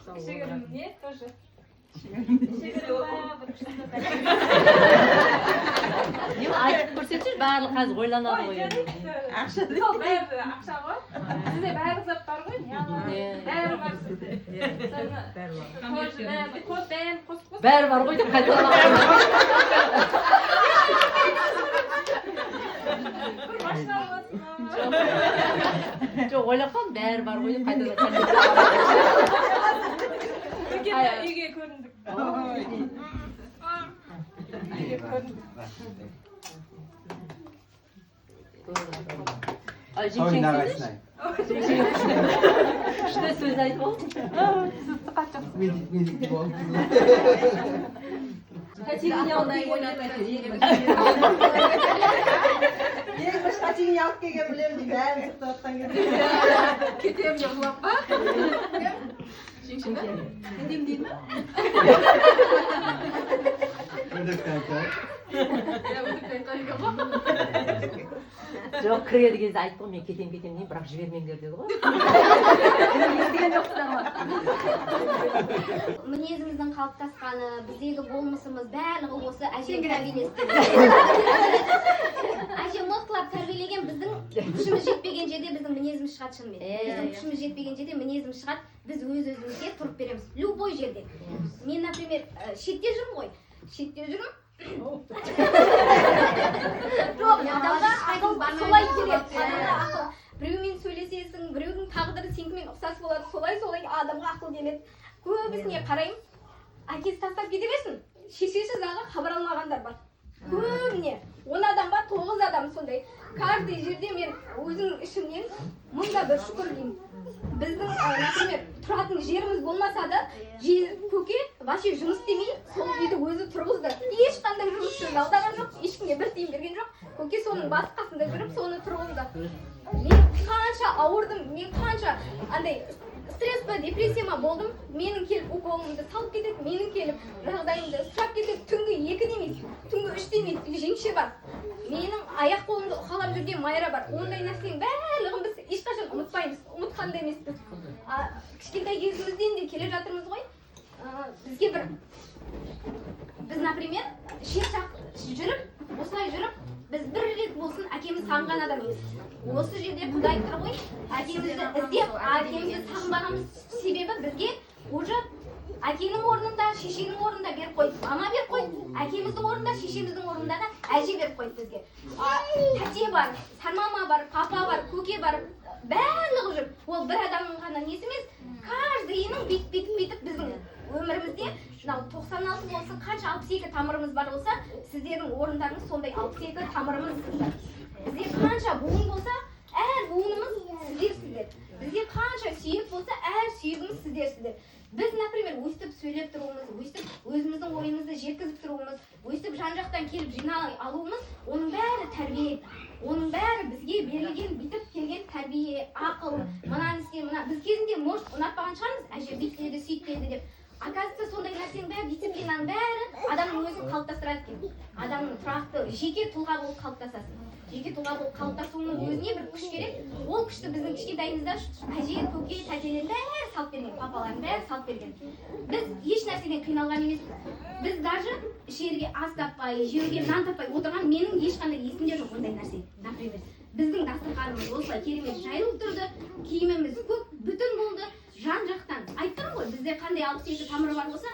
Speaker 9: Кішігірім не тоже? Кішігірім ба, бір күшті.
Speaker 3: Айтып көрсетші, барлық қазір ойланады ғой.
Speaker 9: Сол бәрі ақша ғой. Сізде бәрі зат бар ғой, бәрі бар сізде.
Speaker 3: Бәрі бар ғой деп қайталаған. Жоқ, ойлап қалдым, бәрі бар ғой деп қайталаған.
Speaker 9: Үйге көріндік.
Speaker 3: Что сөз айтып ол?
Speaker 7: Ең бір қачиңе алып келген білем дейді, бәрін сұртып аттан келген.
Speaker 9: Кетем жығылап па?
Speaker 3: Кендем дейді ма? Жоқ, кіреді кезде айтты ғой, мен кетем деймін, бірақ жібермеңдер деді ғой. Естіген жоқсыздар ма?
Speaker 13: Мінезіміздің қалыптасқаны, біздегі болмысымыз барлығы осы әжем тәрбиелескен. Әжем мықтылап тәрбиелеген, біздің күшіміз жетпеген жерде біздің мінезіміз шығады шынымен. Біздің күшіміз жетпеген жерде мінезіміз шығады, біз өз-өзімізге тұрып береміз. Любой жерде. Мен, например, шетте жүрмін ғой. Шетте жүрмін. Жоқ, адамда ақыл солай келеді. Біреумен сөйлесесің, біреудің тағдыры сенікімен ұқсас болады, солай адамға ақыл келеді. Көбісіне қараймын, әкесі тастап кете берсін, шешесі заңға хабар алмағандар бар. Көбіне 10 адам бар, 9 адам сондай. Каждый жерде мен өзім ішімнен мыңда бір шүкір деймін. Біздің, например, тұратын жеріміз болмаса да, көке вообще жұмыс істемей, сол үйді өзі тұрғызды. Ешқандай жұмысты алдаған жоқ, ешкімге бір тиын берген жоқ. Көке соның басы қасында жүріп, соны тұрғызды. Мен қанша ауырдым, мен қанша андай стресс па, депрессия ма болдым, менің келіп уколымды салып кетеді, менің келіп жағдайымды сұрап кетеді, түнгі 2 демейді, түнгі 3 демейді, жеңше бар. Менің аяқ қолымды ұқалап жүрген Майра бар. Ондай нәрсенің барлығын біз ешқашан ұмытпаймыз, ұмытқан да емеспіз. Кішкентай кезімізден де келе жатырмыз ғой. Бізге біз, например, шет жақ жүріп, осылай жүріп, біз бір рет болсын әкеміз сағынған адам емес. Осы жерде Құдай тұр ғой, әкемізді іздеп, әкемізді сағынбағымыз себебі бізге уже әкенің орнында, шешенің орнында беріп қойды, ана беріп қойды, әкеміздің орнында, шешеміздің орнында да әже беріп қойды бізге. Тәте бар, сармама бар, папа бар, көке бар, барлығы жүр. Ол бір адамның ғана несі емес, каждыйының бүйтіп біздің өмірімізде 96 болсын, қанша 62 тамырымыз бар болса, сіздердің орындарыңыз сондай 62 тамырымыз сіздер. Бізде қанша буын болса, әр буынымыз сіздерсіздер. Бізде қанша сүйек болса, әр сүйегіміз сіздерсіздер. Біз, например, өстіп сөйлеп тұруымыз, өстіп өзіміздің ойымызды жеткізіп тұруымыз, өстіп жан-жақтан келіп жиналай алуымыз, оның бәрі тәрбие. Оның бәрі бізге берілген, бүйтіп келген тәрбие, ақыл, мынаны істе, мына. Біз кезінде может ұнатпаған шығармыз, әже бүйтеді, сөйтеді деп. Оказывается, сондай нәрсенің бәрі, дисциплинаның бәрі адамның өзін қалыптастырады екен. Адамның тұрақты, жеке тұлға болып қалыптасасың. Жеке тұлға болып қалыптасуының өзіне бір күш керек. Ол күшті біздің кішкентайымызда әже, көке, тәтелер бәрі салып берген, папалардың бәрі салып берген. Біз еш нәрседен қиналған емеспіз. Біз даже ішерге ас таппай, жеуге нан таппай отырған менің ешқандай есімде жоқ ондай нәрсе. Например, біздің дастарханымыз осылай керемет жайылып тұрды, киіміміз көп, бүтін болды. Жан-жақтан айттым ғой, бізде қандай 67 тамыры бар болса,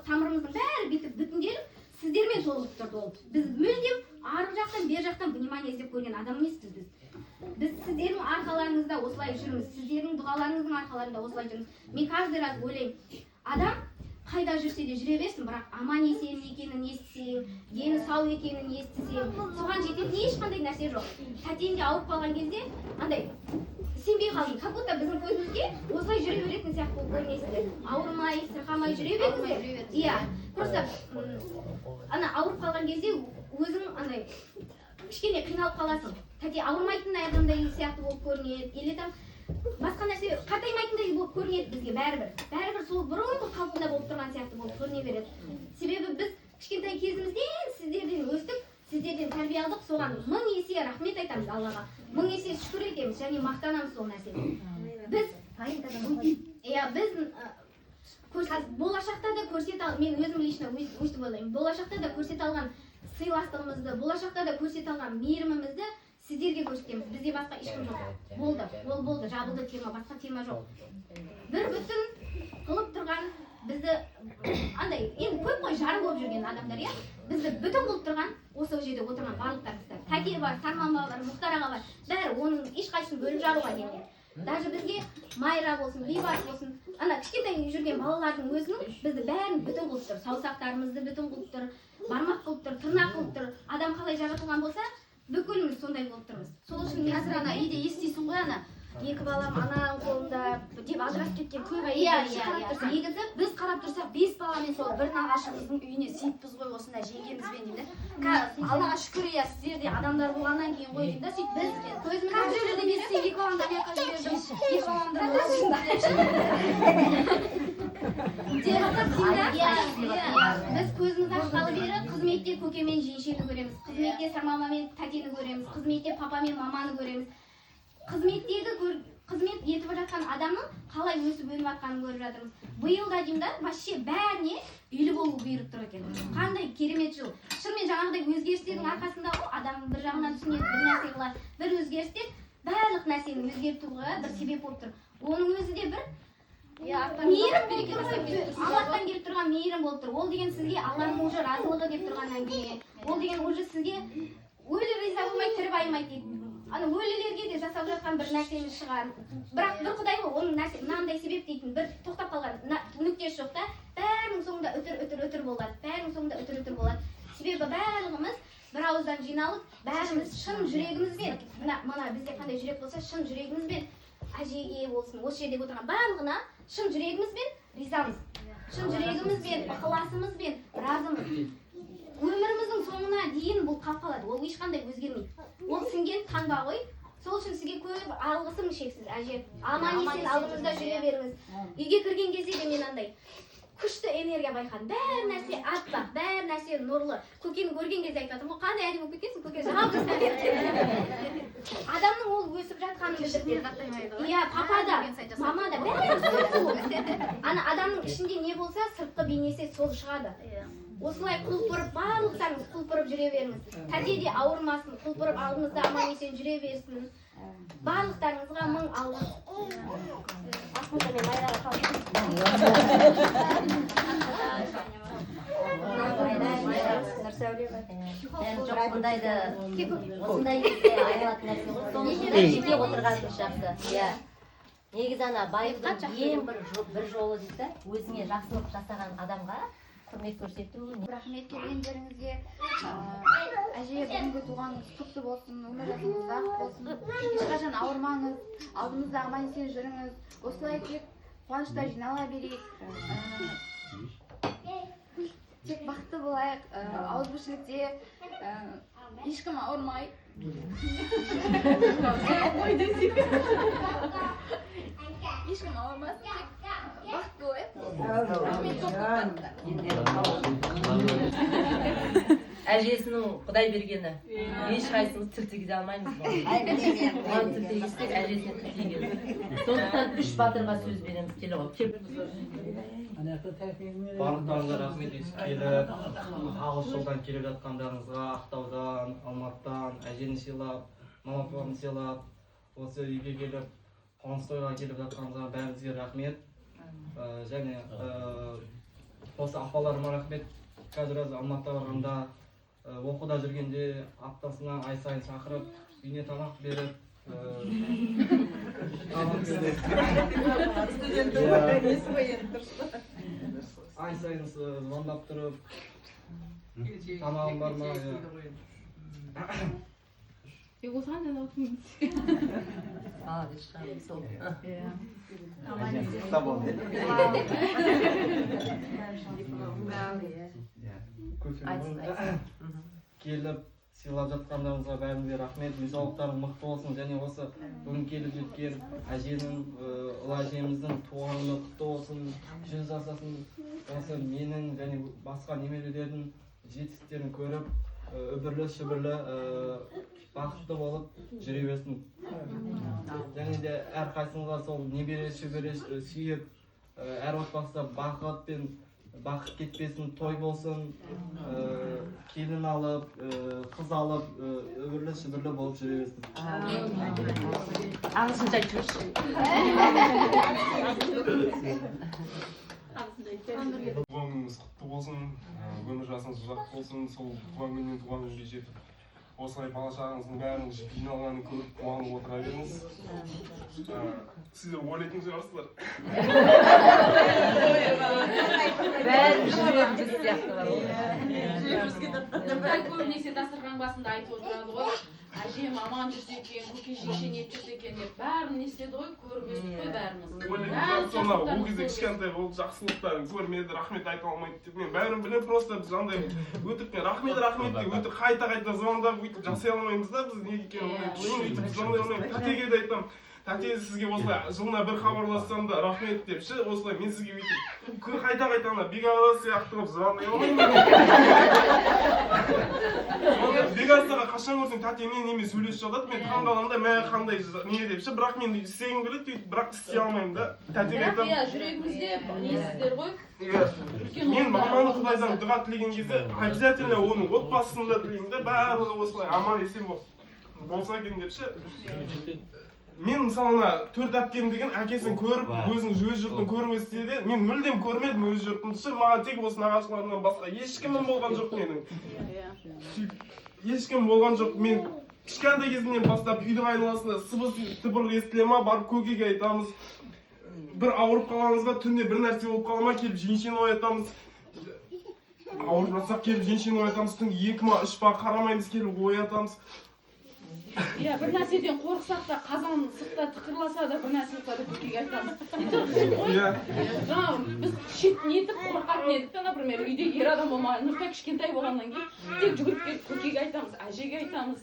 Speaker 13: тамырымыздың бәрі бүйтіп бүтінделіп, сіздермен толып тұрды ол. Біз мүлдем арғы жақтан, бер жақтан внимание іздеп көрген адам емеспіз біз. Біз сіздердің арқаларыңызда осылай жүрміз, сіздердің дұғаларыңыздың арқаларында осылай жүрміз. Мен каждый раз ойлаймын, адам қайда жүрсе де жүре берсін, бірақ аман есен екенін естісең, дені сау екенін естісең, соған жететін ешқандай нәрсе жоқ. Тәтең де ауырып қалған кезде, андай сенбей қалдым, как будто біздің көзімізге осылай жүре беретін сияқты болып көрінесіздер. Ауырмай, сырқамай жүре беріңіздер. Иә, просто ана ауырып қалған кезде өзің андай кішкене қиналып қаласың. Тәте ауырмайтындай адамдай сияқты болып көрінеді. Или там басқа нәрсе қартаймайтындай болып көрінеді бізге бәрібір сол бұрынғы қалпында болып тұрған сияқты болып көріне береді. Себебі біз кішкентай кезімізден сіздерден өстік, сіздерден тәрбие алдық, соған 1000 есе рахмет айтамыз Аллаға. 1000 есе шүкір етеміз және мақтанамыз сол нәрседен. Біз болашақта да көрсете ал, мен өзім лично өстіп ойлаймын. Болашақта да көрсете алған сыйластығымызды, болашақта да көрсете алған мейірімімізді сіздерге көрсетеміз. Бізде басқа ешкім жоқ. Болды, жабылды тема, басқа тема жоқ. Бір бүтін қылып тұрған бізді андай, енді көп қой жарым болып жүрген адамдар, иә? Бізді бүтін қылып тұрған осы жерде отырған барлықтарыңыздар. Тәке бар, сармама бар, Мұхтар аға бар, бәрі оның ешқайсысын бөліп жаруға келмейді. Даже бізге Майра болсын, Бейбат болсын, ана кішкентай жүрген балалардың өзінің бізді бәрін бүтін қылып тұр. Саусақтарымызды бүтін қылып тұр, бармақ болып тұр, тырнақ болып тұр. Адам қалай жаратылған болса, бүкіліміз сондай болып тұрмыз. Сол үшін мен қазір ана үйде естисің ғой ана екі балам ананың қолында деп ажырасып кеткен көп әйелдер қарап тұрса, негізі біз қарап тұрсақ 5 баламен сол бір нағашымыздың үйіне сыйыппыз ғой осындай жеңгемізбен деймін да. Аллаға шүкір, иә, сіздер де адамдар болғаннан кейін ғой деймін да. Сөйтіп біз көзімізді ашып жүрдім, естіп екі баламды аяққа жібердім. Екі баламды біз көзімізді ашқалы бері қызметте көке мен жеңшені көреміз, қызметте сармама мен тәтені көреміз, қызметте папа мен маманы көреміз. Қызметтегі қызмет етіп жатқан адамның қалай өсіп өніп жатқанын көріп жатырмыз. Биылда деймін да, вообще бәріне үйлі болу бұйырып тұр екен. Қандай керемет жыл. Шынымен жаңағыдай өзгерістердің арқасында ғой адам бір жағынан түсінеді, бір нәрсе қылады. Бір өзгерістер барлық нәрсені өзгертуге бір себеп болып тұр. Оның өзі де бір мейірім Аллахтан келіп тұрған мейірім болып тұр. Ол деген сізге Алланың уже разылығы деп тұрғаннан кейін, ол деген уже сізге өлі риза болмай тірі байымайды дейді. Ана өлілерге де жасап жатқан бір нәрсені шығар. Бірақ бір Құдай ғой, оның нәрсе мынандай себеп дейтін бір тоқтап қалған нүктесі жоқ та, бәрінің соңында өтір болады. Бәрінің соңында өтір болады. Себебі барлығымыз бір ауыздан жиналып, бәріміз шын жүрегімізбен, мына бізде қандай жүрек болса, шын жүрегімізбен әжеге болсын, осы жерде отырған барлығына шын жүрегімізбен ризамыз. Шын жүрегімізбен, ықыласымызбен разымыз. Өміріміздің соңына дейін бұл қалып қалады, ол ешқандай өзгермейді. Ол сіңген таңба ғой. Сол үшін сізге көп алғысым шексіз, әже. Аман есен алдымызда жүре беріңіз. Үйге кірген кезде де мен андай күшті энергия байқадым. Бәр нәрсе аппақ, бәр нәрсе нұрлы. Көкені көрген кезде айтып жатырмын, қандай әдемі болып кеткенсің, көке жалғыз. Адамның ол өсіп жатқанын білдіреді. Иә, папа да, мама да, бәрі ана адамның ішінде не болса, сыртқы бейнесі сол шығады. Осылай құлпырып, барлықтарыңыз құлпырып жүре беріңіз. Тәте де ауырмасын, құлпырып алдымызда аман есен жүре берсін. Барлықтарыңызға мың алғыс. Ақмыта мен Майраға
Speaker 3: осындай кезде айналатын нәрсе ғой. Соны жеке отырғанымыз жақсы. Иә. Негізі ана байыптың ең бір жолы дейді да, өзіңе жақсылық жасаған адамға құрмет көрсету.
Speaker 13: Рахмет келгендеріңізге. Әже, бүгінгі туғаныңыз құтты болсын, өмір жасыңыз ұзақ болсын. Ешқашан ауырмаңыз, алдымызда аман есен жүріңіз. Осылай тек қуанышта жинала берейік. Тек бақытты болайық, ауызбіршілікте ешкім ауырмай. Ешкім ауырмасын, тек бақытты болайық.
Speaker 3: Әжесінің Құдай бергені. Ешқайсымыз тіл тигізе алмаймыз. Оған тіл тигізсек, әжесіне тіл тигіземіз. Сондықтан 3 батырға сөз береміз. Келе ғой.
Speaker 14: Барлықтарыңызға рахмет естіп келіп, алыс жолдан келіп жатқандарыңызға, Ақтаудан, Алматыдан, әжені сыйлап, мама-папаны сыйлап, осы үйге келіп, қуаныш тойға келіп жатқаныңызға бәріңізге рахмет. Және осы апаларыма рахмет. Қазір Алматыға барғанда, оқуда жүргенде аптасына ай сайын шақырып, үйіне тамақ беріп, ай сайын звондап тұрып, тамағым бар ма?
Speaker 9: Осы қандай лаусыңыз?
Speaker 3: Сол.
Speaker 14: Келіп, сыйлап жатқандарыңызға бәріңізге рахмет. Денсаулықтарың мықты болсын. Және осы бүгін келіп жеткен әженің, ұлы әжеміздің туған күні құтты болсын. 100 жасасын. Осы менің және басқа немерелердің жетістіктерін көріп, үбірлі-шүбірлі бақытты болып жүре берсін. Және де әр қайсыңызға сол немере шөбере сүйіп, әр отбасыда бақыт пен бақыт кетпесін, той болсын, келін алып, қыз алып, үбірлі-шүбірлі болып жүре берсін.
Speaker 3: Ағылшынша айтыңызшы.
Speaker 15: Туған күніңіз құтты болсын, өмір жасыңыз ұзақ болсын, сол туған күннен туған күнге жетіп, осылай бала шағаңыздың бәрінің жиналғанын көріп қуанып отыра беріңіз. Сіздер ойлайтын шығарсыздар.
Speaker 3: Бәрі жүрек біз сияқты.
Speaker 1: Көбінесе дастархан басында айтып отырады ғой, әжем аман жүрсе екен, көке шеше не жүрсе екен деп бәрін естеді ғой, көріп өстік қой бәріміз.
Speaker 15: Ол кезде кішкентай ол жақсылықтарын көрмеді, рахмет айта алмайды деп мен бәрін білем, просто біз андай өтіп рахмет деп өтіп қайта звондап өйтіп жасай алмаймыз да біз неге екенін өйтіп звондай алмаймыз. Тәтеге де айтамын, тәте сізге осылай жылына бір хабарлассам да рахмет депші, осылай мен сізге өйтіп қайта ана Бегаға сияқты қылып звондай алмаймын. Бегасыға қашан көрсең тәте немен сөйлесіп жатады, мен таңғаламын да мә қандай не депші, бірақ мен істегім келеді, бірақ істей алмаймын да. Тәтеге айтамын.
Speaker 1: Иә, жүрегімізде несіздер ғой.
Speaker 15: Мен маманы Құдайдан дұға тілеген кезде обязательно оның отбасында тілеймін де, барлығы осылай аман есен болса екен депші. Мен мысалына 4 әпкем деген әкесін көріп, өзінің өз жұртын көріп өссе де, мен мүлдем көрмедім өз жұртымды. Маған тек осы нағашыларымнан басқа ешкімім болған жоқ менің. Ешкім болған жоқ. Мен кішкентай кезімнен бастап үйдің айналасында сыбыс тыбыр естіле ма, барып көкеге айтамыз. Бір ауырып қаламыз ба, түнде бір нәрсе болып қала ма, келіп женшені оятамыз. Ауырып жатсақ келіп женшені оятамыз, түнде 2 ма 3 па қарамаймыз, келіп оятамыз.
Speaker 1: Иә, бір нәрседен қорықсақ та, қазан сыртта тықырласа да, бір нәрсе болса да көкеге айтамыз. Жаңа біз шетін етіп, қорқатын едік та, например, үйде ер адам болмай, Нұртай кішкентай болғаннан кейін тек жүгіріп келіп көкеге айтамыз, әжеге айтамыз.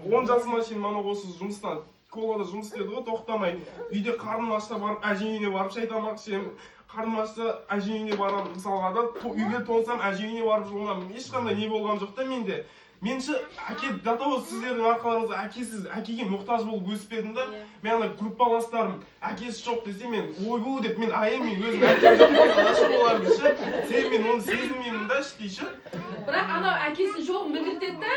Speaker 15: 10 жасыма шейін мама осы жұмыстан колада жұмыс істеді ғой, тоқтамай. Үйде қарным ашса барып, әже үйіне барып шай тамақ ішемін. Қарным ашса әже үйіне барамын. Мысалға да үйге тоңсам әже үйіне барып жуынамын. Ешқандай не болған жоқ та менде. Менше әке до того сіздердің арқаларыңызда әкеге мұқтаж болып өспедім да. Мен ана группаластарым әкесі жоқ десе мен ойбу деп мен айым мен өзім әкем жоқ болса ашы болармын ше. Сен мен оны сезінмеймін да іштей ше.
Speaker 1: Бірақ анау әкесі жоғын білдіртеді да,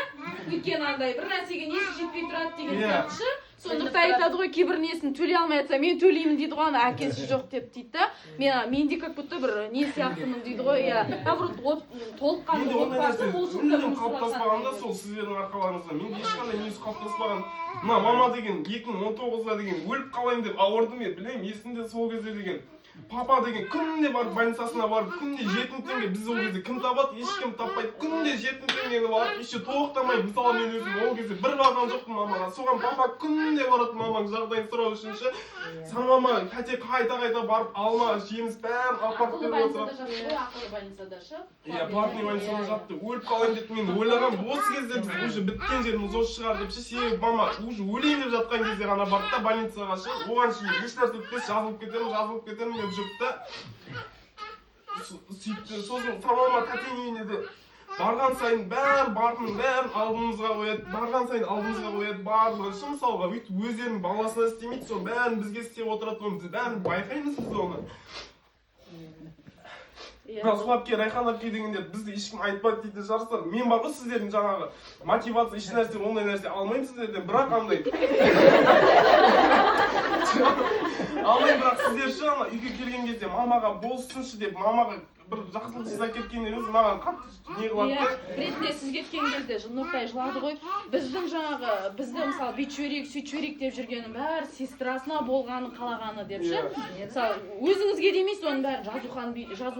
Speaker 1: өйткені андай бір нәрсеге несі жетпей тұрады деген сияқты ше. Сондықтан айтады ғой, кейбір несін төлей алмай жатса мен төлеймін дейді ғой, ана әкесі жоқ деп дейді да. Менде как будто бір не сияқтымын дейді ғой, иә. Наоборот, толыққанды отбасы
Speaker 15: мүлдем қалыптаспағанда сол сіздердің арқаларыңызда менде ешқандай несі қалыптаспаған. Мына мама деген 2019-да деген өліп қалайын деп ауырдым мен білемін, есімде сол кезде деген. Папа деген күнде барып больницасына барып, күнде 7 теңге біз ол кезде кім табады, ешкім таппайды. Күнде 7 теңгені барып, еще тоқтамай, мысалы мен өзім ол кезде бір барған жоқпын мамаға. Соған папа күнде барады маманың жағдайын сұрау үшін ше. Сан мама тәте қайта барып алма, жеміс бәрін апарып беріп отырады.
Speaker 1: Ақылы больницада ше.
Speaker 15: Иә, платный больницада жатты. Өліп қалайын деп мен ойлағам, осы кезде біз уже біткен жеріміз осы шығар деп ше. Себебі мама уже өлейін деп жатқан кезде ғана барды да больницаға ше. Оған шейін ешнәрсе өтпес, жазылып кетемін деп жүрді. Сөйтті, сосын мама тәтенің үйіне де барған сайын бәрін алдымызға қояды, барлығы шын мысалға өйтіп өздерінің баласына істемейді, соны бәрін бізге істеп отырады, біз бәрін байқаймыз біз оны. Сұлапке, Райхан әпке дегенде бізді ешкім айтпады дейтін шығарсыздар. Мен бар ғой сіздердің жаңағы мотивация, еш нәрсе, ондай нәрсе алмаймын сіздерден, бірақ андай. Алмаймын, бірақ сіздер ше ана үйге келген кезде мамаға болсыншы деп, мамаға бір жақсылық жасап кеткеннен өзі маған қатты не қылады.
Speaker 1: Ретінде сіз кеткен кезде Нұртай жылады ғой. Біздің жаңағы, бізді мысалы бүйтіп жіберейік, сөйтіп жіберейік деп жүргенін бәрі сестрасына болғанын қалағаны деп ше. Мысалы өзіңізге демейсіз, оның бәрін жазуқанға болсын.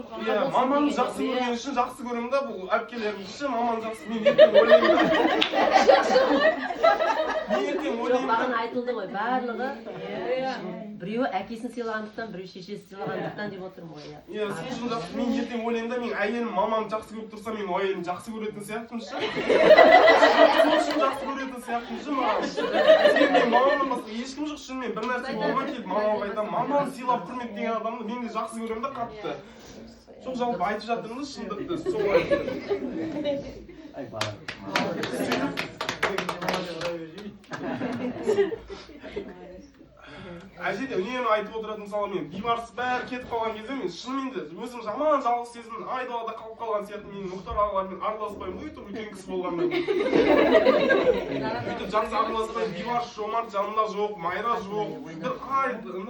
Speaker 15: Маманы жақсы көрген үшін жақсы көремін да, бұл әпкелеріміз ше, маманы жақсы, мен ертең ойлаймын да.
Speaker 3: Маған айтылды ғой, барлығы біреуі әкесін сыйлағандықтан, біреуі шешесін сыйлағандықтан деп отырмын ғой.
Speaker 15: Иә, сол үшін жақсы, мен ертең ойлаймын да, мен әйелім маманы жақсы көріп тұрса, мен әйелімді жақсы көретін сияқтымын ше. Сол үшін жақсы көретін сияқтымын ше маған. Себебі мен мамамнан басқа ешкім жоқ, шынымен бір нәрсе болған келіп мамаға айтамын, маманы сыйлап құрметтеген адамды мен де жақсы көремін да қатты. Сол жалпы айтып жатырмын да шындықты, солай. Әже де үнемі айтып отырады, мысалы мен бейбарыс бәрі кетіп қалған кезде мен шынымен де өзім жаман жалғыз сезімін, айдалада қалып қалған сияқты мен Мұхтар ағалармен араласпаймын ғой, өйтіп үлкен кісі болғаннан кейін. Өйтіп жақсы араласқан Бибаш, Жомарт жанында жоқ, Майра жоқ. Бір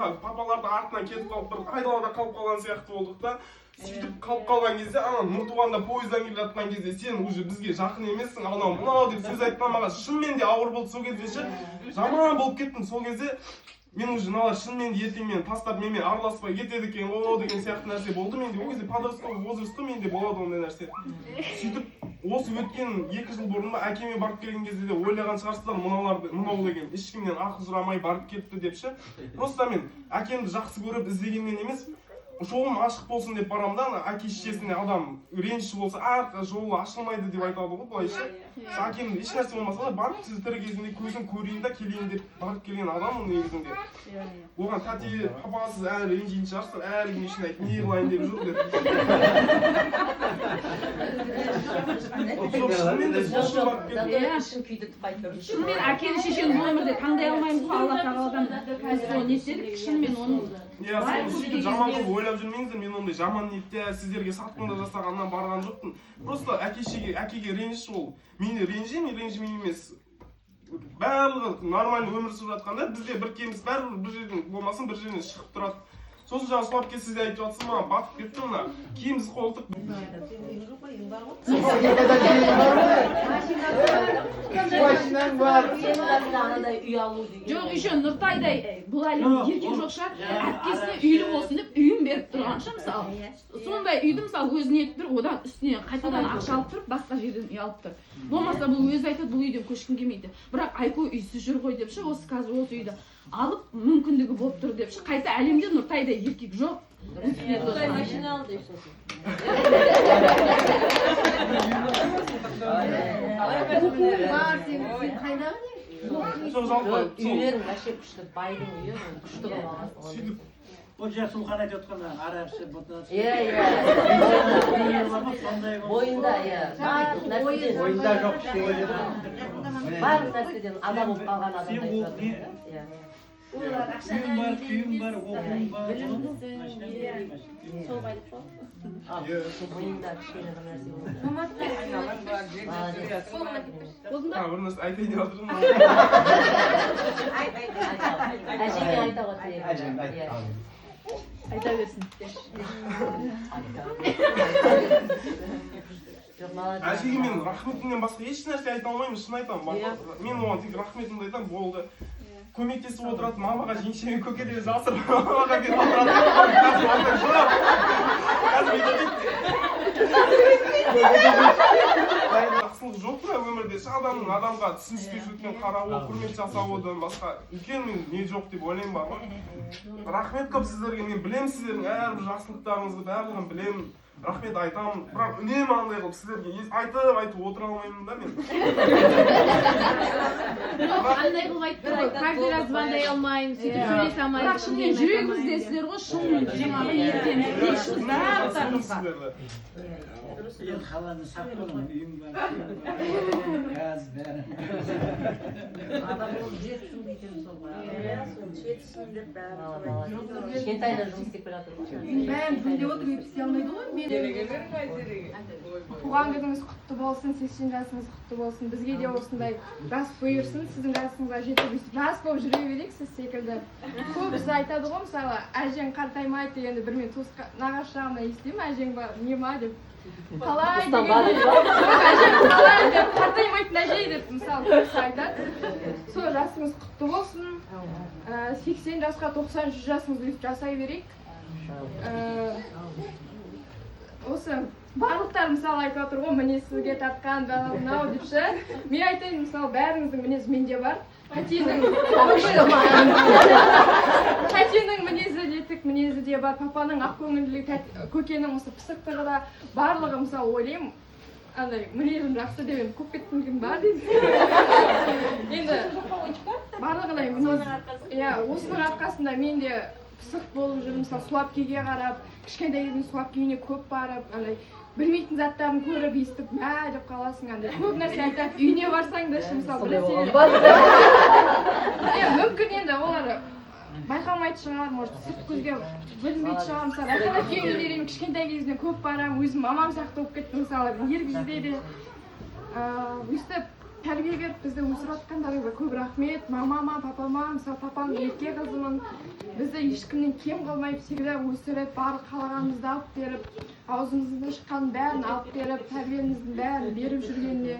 Speaker 15: ай папаларды артынан кетіп қалып, бір айдалада қалып қалған сияқты болдық та. Сөйтіп қалып қалған кезде, Нұртуғанда пойыздан келіп жатқан кезде сен уже бізге жақын емессің, анау мынау деп сөз айтқан маған шынымен де ауыр болды сол кезде ше. Жаман болып кеттім сол кезде. Мен уже мыналар шынымен де ертең мені тастап менімен араласпай кетеді екен ғой деген сияқты нәрсе болды менде. Ол кезде подростковый возраст қой менде болады ондай нәрсе. Сөйтіп осы өткен 2 жыл бұрын ба әкеме барып келген кезде де ойлаған шығарсыздар мынау деген ешкімнен ақыл сұрамай барып кетті деп ше. Просто мен әкемді жақсы көріп іздегеннен емес, жолым ашық болсын деп барамын да, әке шешесіне адам реніші болса, жолы ашылмайды деп айтады ғой былайша. Әкемді еш нәрсе болмаса да барып сіз тірі кезінде көзін көрейін да келейін деп барып келген адаммын негізінде. Оған тәте, папа сіз әлі ренжитін шығарсыздар, әлі не үшін айтып не қылайын деп жүр деп.
Speaker 1: Шынымен әкені шешені бұл өмірде таңдай алмаймыз ғой, Алла тағаладан біз сол не істедік, шынымен оның
Speaker 15: сөйтіп жаман қылып ойлап жүрмеңіздер, мен ондай жаман ниетте сіздерге сатқында жасағаннан барған жоқпын. Просто әкеге реніш ол. Мені ренжімей емес. Барлығы нормальный өмір сүріп жатқанда бізде бір кеміс бәрібір бір жерден болмасын бір жерден шығып тұрады. Сосын жаңа сұлап кез сізде айтып жатсыз маған батып кетті мына киімсіз қолтық.
Speaker 2: Машинаң бар.
Speaker 1: Жоқ, еще Нұртайдай бұл әлемде еркек жоқ шығар, әпкесіне үйлі болсын деп үйін беріп тұрған ше мысалы. Сондай үйді мысалы өзіне етіп тұр, одан үстіне қайтадан ақша алып тұрып, басқа жерден үй алып тұр. Болмаса бұл өзі айтады, бұл үйден көшкім келмейді. Бірақ Айко үйсіз жүр ғой деп ше, осы қазір осы үйді алып мүмкіндігі болып тұр деп ше. Қайта әлемде Нұртайдай еркек жоқ.
Speaker 3: Нұртай машина алды сосын. Үйлерің вообще күшті, байдың үйі күшті болған.
Speaker 2: Ол жақсы ұлқан айтып отқанда арақшы бұтын.
Speaker 3: Бойында,
Speaker 2: бойында жоқ
Speaker 3: барлық нәрседен ада болып қалған адам.
Speaker 2: Күйім бар, оқуым бар.
Speaker 3: Бойында кішкене бір нәрсе
Speaker 15: Бір нәрсе айтайын деп жатырмын.
Speaker 3: әжеңе айта ғой.
Speaker 1: Айта берсін.
Speaker 15: Әжеге мен рахметімнен басқа еш нәрсе айта алмаймын, шын айтамын. Мен оған тек рахметімді айтамын, болды. Көмектесіп отырады, мамаға жеңшеме көкеде жасырып, мамаға беріп отырады. Жақсылық жоқ па өмірде? Адамның адамға түсініспеушілікпен қарауы, құрмет жасауыдан басқа үлкен не жоқ деп ойлаймын бар ғой. Рахмет көп сіздерге, мен білемін сіздердің әрбір жақсылықтарыңызды, барлығын білемін. Рахмет айтамын, бірақ үнемі андай қылып сіздерге айтып отыра алмаймын да мен.
Speaker 9: Андай қылып айтты ғой, каждый раз звондай алмаймын, сөйтіп сөйлесе алмаймын.
Speaker 1: Бірақ шынымен жүрегіміздесіздер ғой, шынымен жаңағы ертең ешіміз барлықтарыңызға.
Speaker 2: Енді қаланы сақ болам, үйім бар, газ бәрі.
Speaker 3: Адам ол жетсін дейтін сол ғой. Жетсін деп бәрі. Кішкентайда жұмыс істеп келе жатыр ғой.
Speaker 9: Бәрін күнде отырып істей алмайды ғой. Туған күніңіз құтты болсын, 80 жасыңыз құтты болсын. Бізге де осындай жас бұйырсын, сіздің жасыңызға жетіп жас болып жүре берейік сіз секілді. Көбісі айтады ғой, мысалы, әжең қартаймайды дегенде бір мен нағашы жағымнан естимін, әжең бар, не ма деп. Қалай дегенде, әжең қалай деп, қартаймайтын әжей деп, мысалы, көбісі айтады. Сол жасыңыз құтты болсын, 80 жасқа 90 жасыңыз өйтіп жасай берейік. Осы барлықтар мысалы айтып отыр ғой, міне сізге тартқан мынау деп ше. Мен айтайын, мысалы бәріңіздің мінезі менде бар. Тәтенің мінезі жетік мінезі де бар, папаның ақкөңілділігі, көкенің осы пысықтығы да барлығы мысалы ойлаймын. Андай мінезім жақсы деп енді көп кеттім бар деймін. Енді барлығына осының арқасында мен де пысық болып жүрмін, мысалы Суапкеге қарап, кішкентай кезімде Суапкеге көп барып, білмейтін заттарын көріп, естіп, мә деп қаласың, көп нәрсе айтады, үйіне барсаң да мысалы мүмкін енді олар байқамайды шығар, может сырт көзге білмейді шығар, мысалы әке үйлеріме кішкентай кезімде көп барамын, өзім мамам сияқты болып кеттім, мысалы ер кезде де өйстіп тәрбие беріп бізді өсіріп жатқандарыңызға көп рахмет. Мамама, папама, мысалы папамның ерке қызымын. Бізді ешкімнен кем қылмай всегда өсіріп, барлық қалағанымызды алып беріп, аузымыздан шыққанның бәрін алып беріп, тәрбиеміздің бәрін беріп жүргеніне,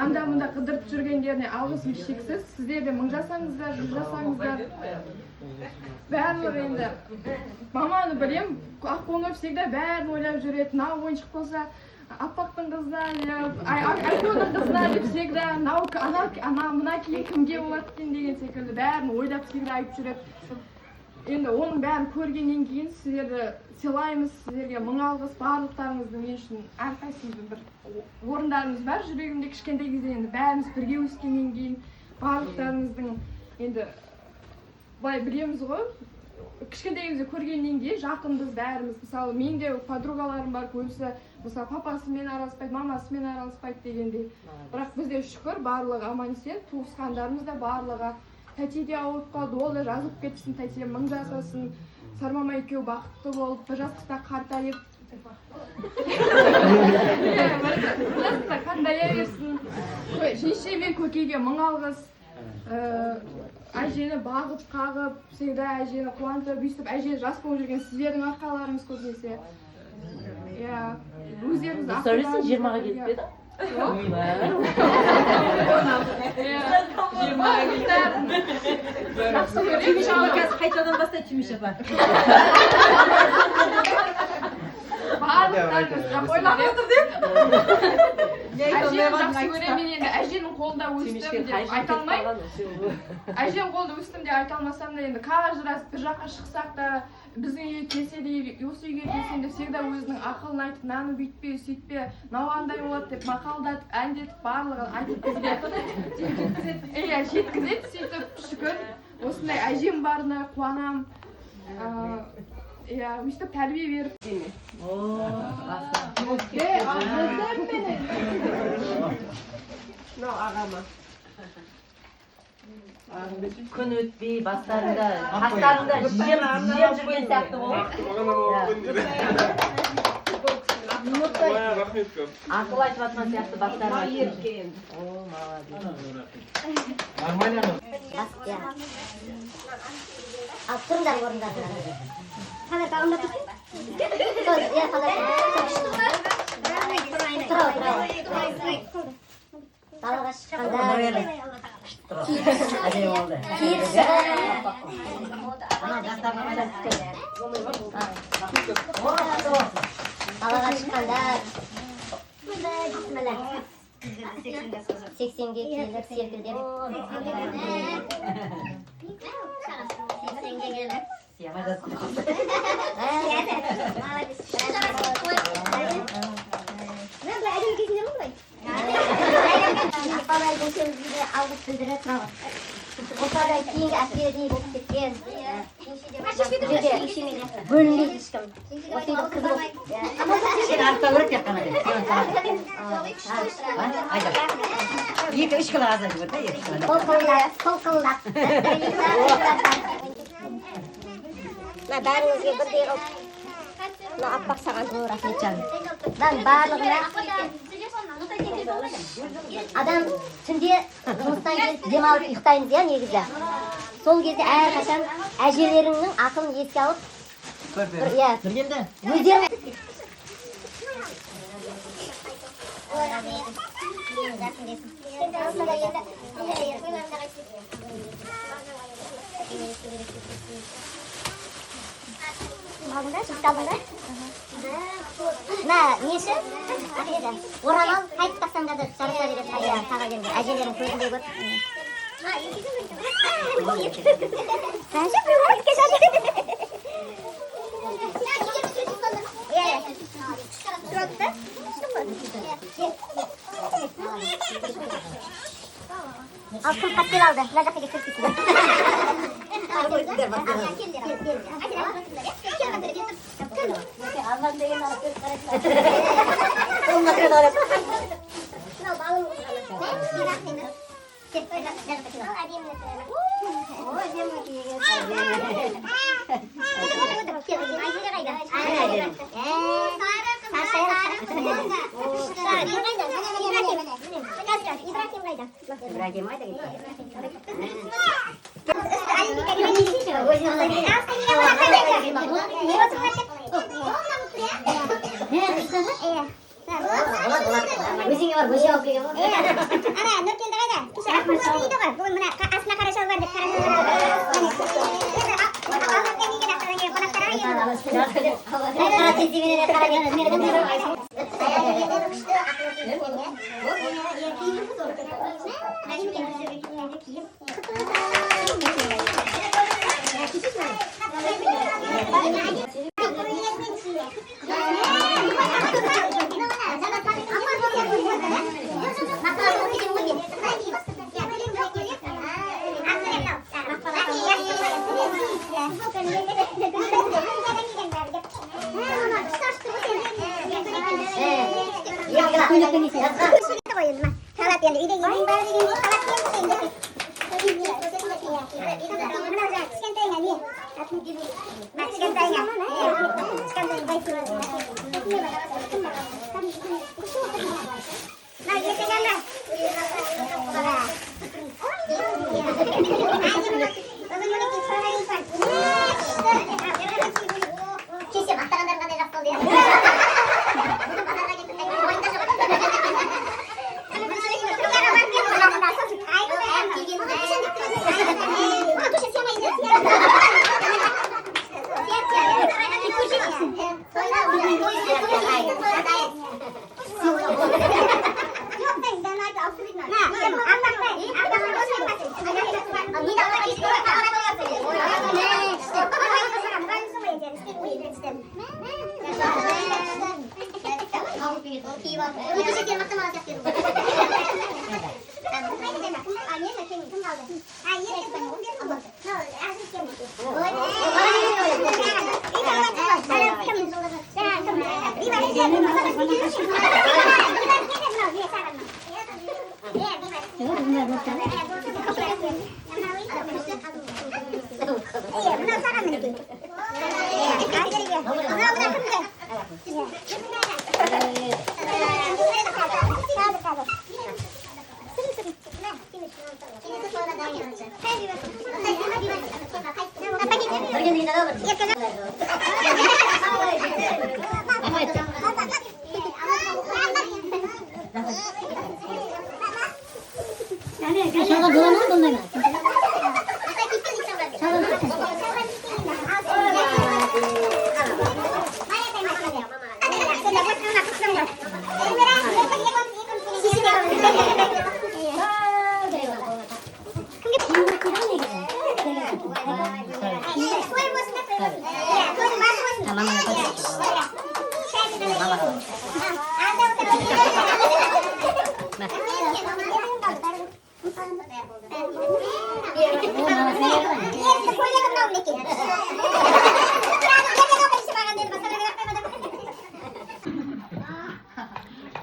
Speaker 9: анда-мында қыдырып жүргендеріне алғысым шексіз. Сіздер де 1000 жасаңыздар, 100 жасаңыздар. Барлығы енді маманы білем, аққоңыр всегда бәрін ойлап жүреді. Мынау ойыншық болса, аппақтың қызына, айфонның қызына деп всегда, мына кейін кімге болады екен деген секілді бәрін ойлап всегда айтып жүреді. Енді оның бәрін көргеннен кейін сіздерді сыйлаймыз, сіздерге 1000 алғыс, барлықтарыңызды мен үшін әрқайсыңыздың бір орындарыңыз бар жүрегімде кішкентай кезде. Енді бәріміз бірге өскеннен кейін барлықтарыңыздың енді былай білеміз ғой, кішкентай кезде көргеннен кейін жақынбыз бәріміз. Мысалы мен де подругаларым бар, көбісі мысалы папасымен араласпайды, мамасымен араласпайды дегендей. Бірақ бізде шүкір барлығы аман-есен, туысқандарымыз да барлығы. Тәте де ауырып қалды, ол да жазылып кетсін, тәте 1000 жасасын. Сармама екеуі бақытты болып, бір жастықта қартайып, берсін. Шеше мен көкеге 1000 алғыс. Әжені бағып, қағып, всегда әжені қуантып, өйстіп әже жас болып жүрген сіздердің арқаларыңыз көбінесе. Өздеріңіз
Speaker 11: сөйлесін 20-ға келіп еді?
Speaker 9: 20-ға келіп
Speaker 3: қайтадан бастай Түймеш апа.
Speaker 9: Барлықтарыңыз ойлап отыр деп. Әжені жақсы көремін енді, әженің қолында өстім деп айта алмаймын. Әженің қолында өстім деп айта алмасам да енді каждый раз бір жаққа шықсақ та, біздің үйге келсе де, осы үйге келсем де всегда өзінің ақылын айтып, мынаны бүйтпе, сөйтпе, мынау андай болады деп мақалдатып, әндетіп, барлығын айтып бізге жеткізеді. Сөйтіп шүкір, осындай әжем барына қуанам. Өйстіп тәрбие беріп деме. Ағама.
Speaker 3: Күн өтпей бастарында жем жүрген сияқты болып. Ақыл айтып жатқан сияқты бастарында.
Speaker 16: Ал тұрыңдар орындарына. Қазір тағында тұрсын? Далаға шыққанда киіп далаға шыққанда 80-ге келіп серпілдеп 80-ге келіп Апалардың сөзінде алғыс білдіре тұрады. Осыдан кейінгі әскердей болып кеткен. Бөлінбейді ешкім. Осындай қыз болып.
Speaker 11: Сен артта көріп тек қана деп. Екі үш кіло азай көрді, екі кіло.
Speaker 16: Қол-қолдап. Бәріңізге бірдей қылып. Аппақ саған жол рахмет жаным. Барлығына адам түнде жұмыстан келіп демалып ұйықтаймыз я негізі. Сол кезде әрқашан әжелеріңнің ақылын еске алып
Speaker 11: Біргенде?
Speaker 16: өздерің Алдыңда, жұмыс алдыңда. Неші? Орамал қайтып тақсаңдар да жарыса береді саға келіңдер. Әжелерің көзінде көр. Ал кім пастел алды? Мына жаққа кетіп кетсін. Алған деген алып көріп қарайсың. Қолына кіреді қарап. Мынау балым отырғаны. өзіңе бар көше алып келген ғой. Ана Нұркелді қайда? Кеше ақмар шоу дейді ғой. Бүгін мына астына қара шоу бар деп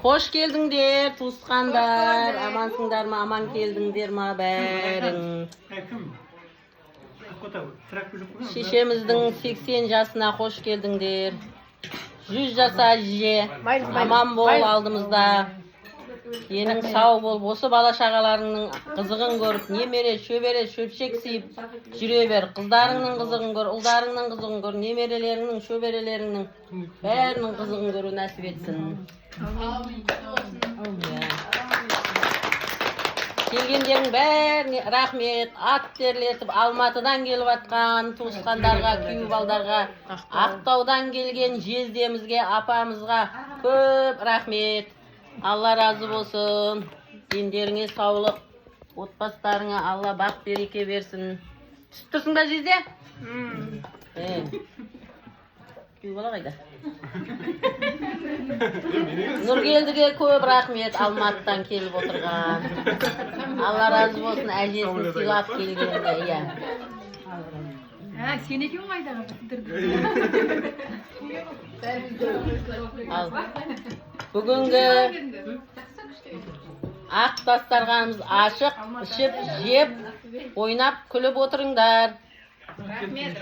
Speaker 3: Hoş geldingler tuğuskanlar, amansыңдар ма, аман келдіңдер ма бәрің. Шешеміздің 80 жасына хош келдіңдер. 100 жаса же, аман бол алдымызда. Енің сау бол, осы бала шағаларыңның қызығын көріп, немере, шөбере, шөпшек сүйіп жүре бер. Қыздарыңның қызығын көр, ұлдарыңның қызығын көр, немерелеріңнің, шөберелеріңнің бәрінің қызығын көру нәсіп етсін. Келгендердің бәріне рахмет, ат терлетіп, Алматыдан келіп атқан туысқандарға, күйеу балдарға, Ақтаудан келген жездемізге, апамызға көп рахмет. Алла разы болсын. Дендеріңе саулық, отбасыларыңа Алла бақ береке берсін. Түсіп тұрсың ба жезде? Күйеу бала қайда? Нұргелдіге көп рахмет, Алматыдан келіп отырған. Алла разы болсын, әжесін сыйлап келгенде.
Speaker 9: Сен екен қайдағы
Speaker 3: Бүгінгі ақ дастарханымыз ашық, ішіп, жеп, ойнап, күліп отырыңдар.
Speaker 9: Рахмет.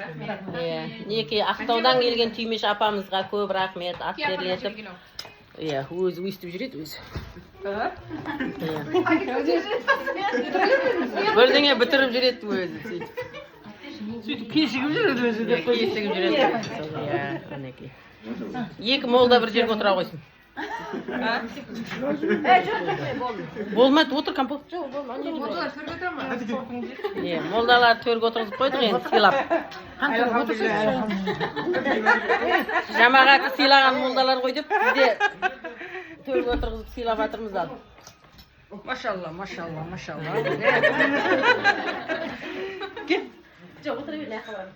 Speaker 3: Неке Ақтаудан келген Түймеш апамызға көп рахмет, ат терлетіп. Өзі өйстіп жүреді өзі.
Speaker 11: Бірдеңе бітіріп жүреді өзі сөйтіп. Сөйтіп кешігіп жүреді өзі деп кешігіп жүреді. Иә, мінекей. Екі молда бір жерге отыра қойсын. Болмайды, отыр компот.
Speaker 9: Молдалар төрге отыра ма?
Speaker 11: Иә, молдалар төрге отырғызып қойдық енді сыйлап. Жамағаты сыйлаған молдалар ғой деп бізде төрге отырғызып сыйлап жатырмыз ал. Машалла, машалла, машалла. Кет. Жоқ, отыра бер, ләқы бар.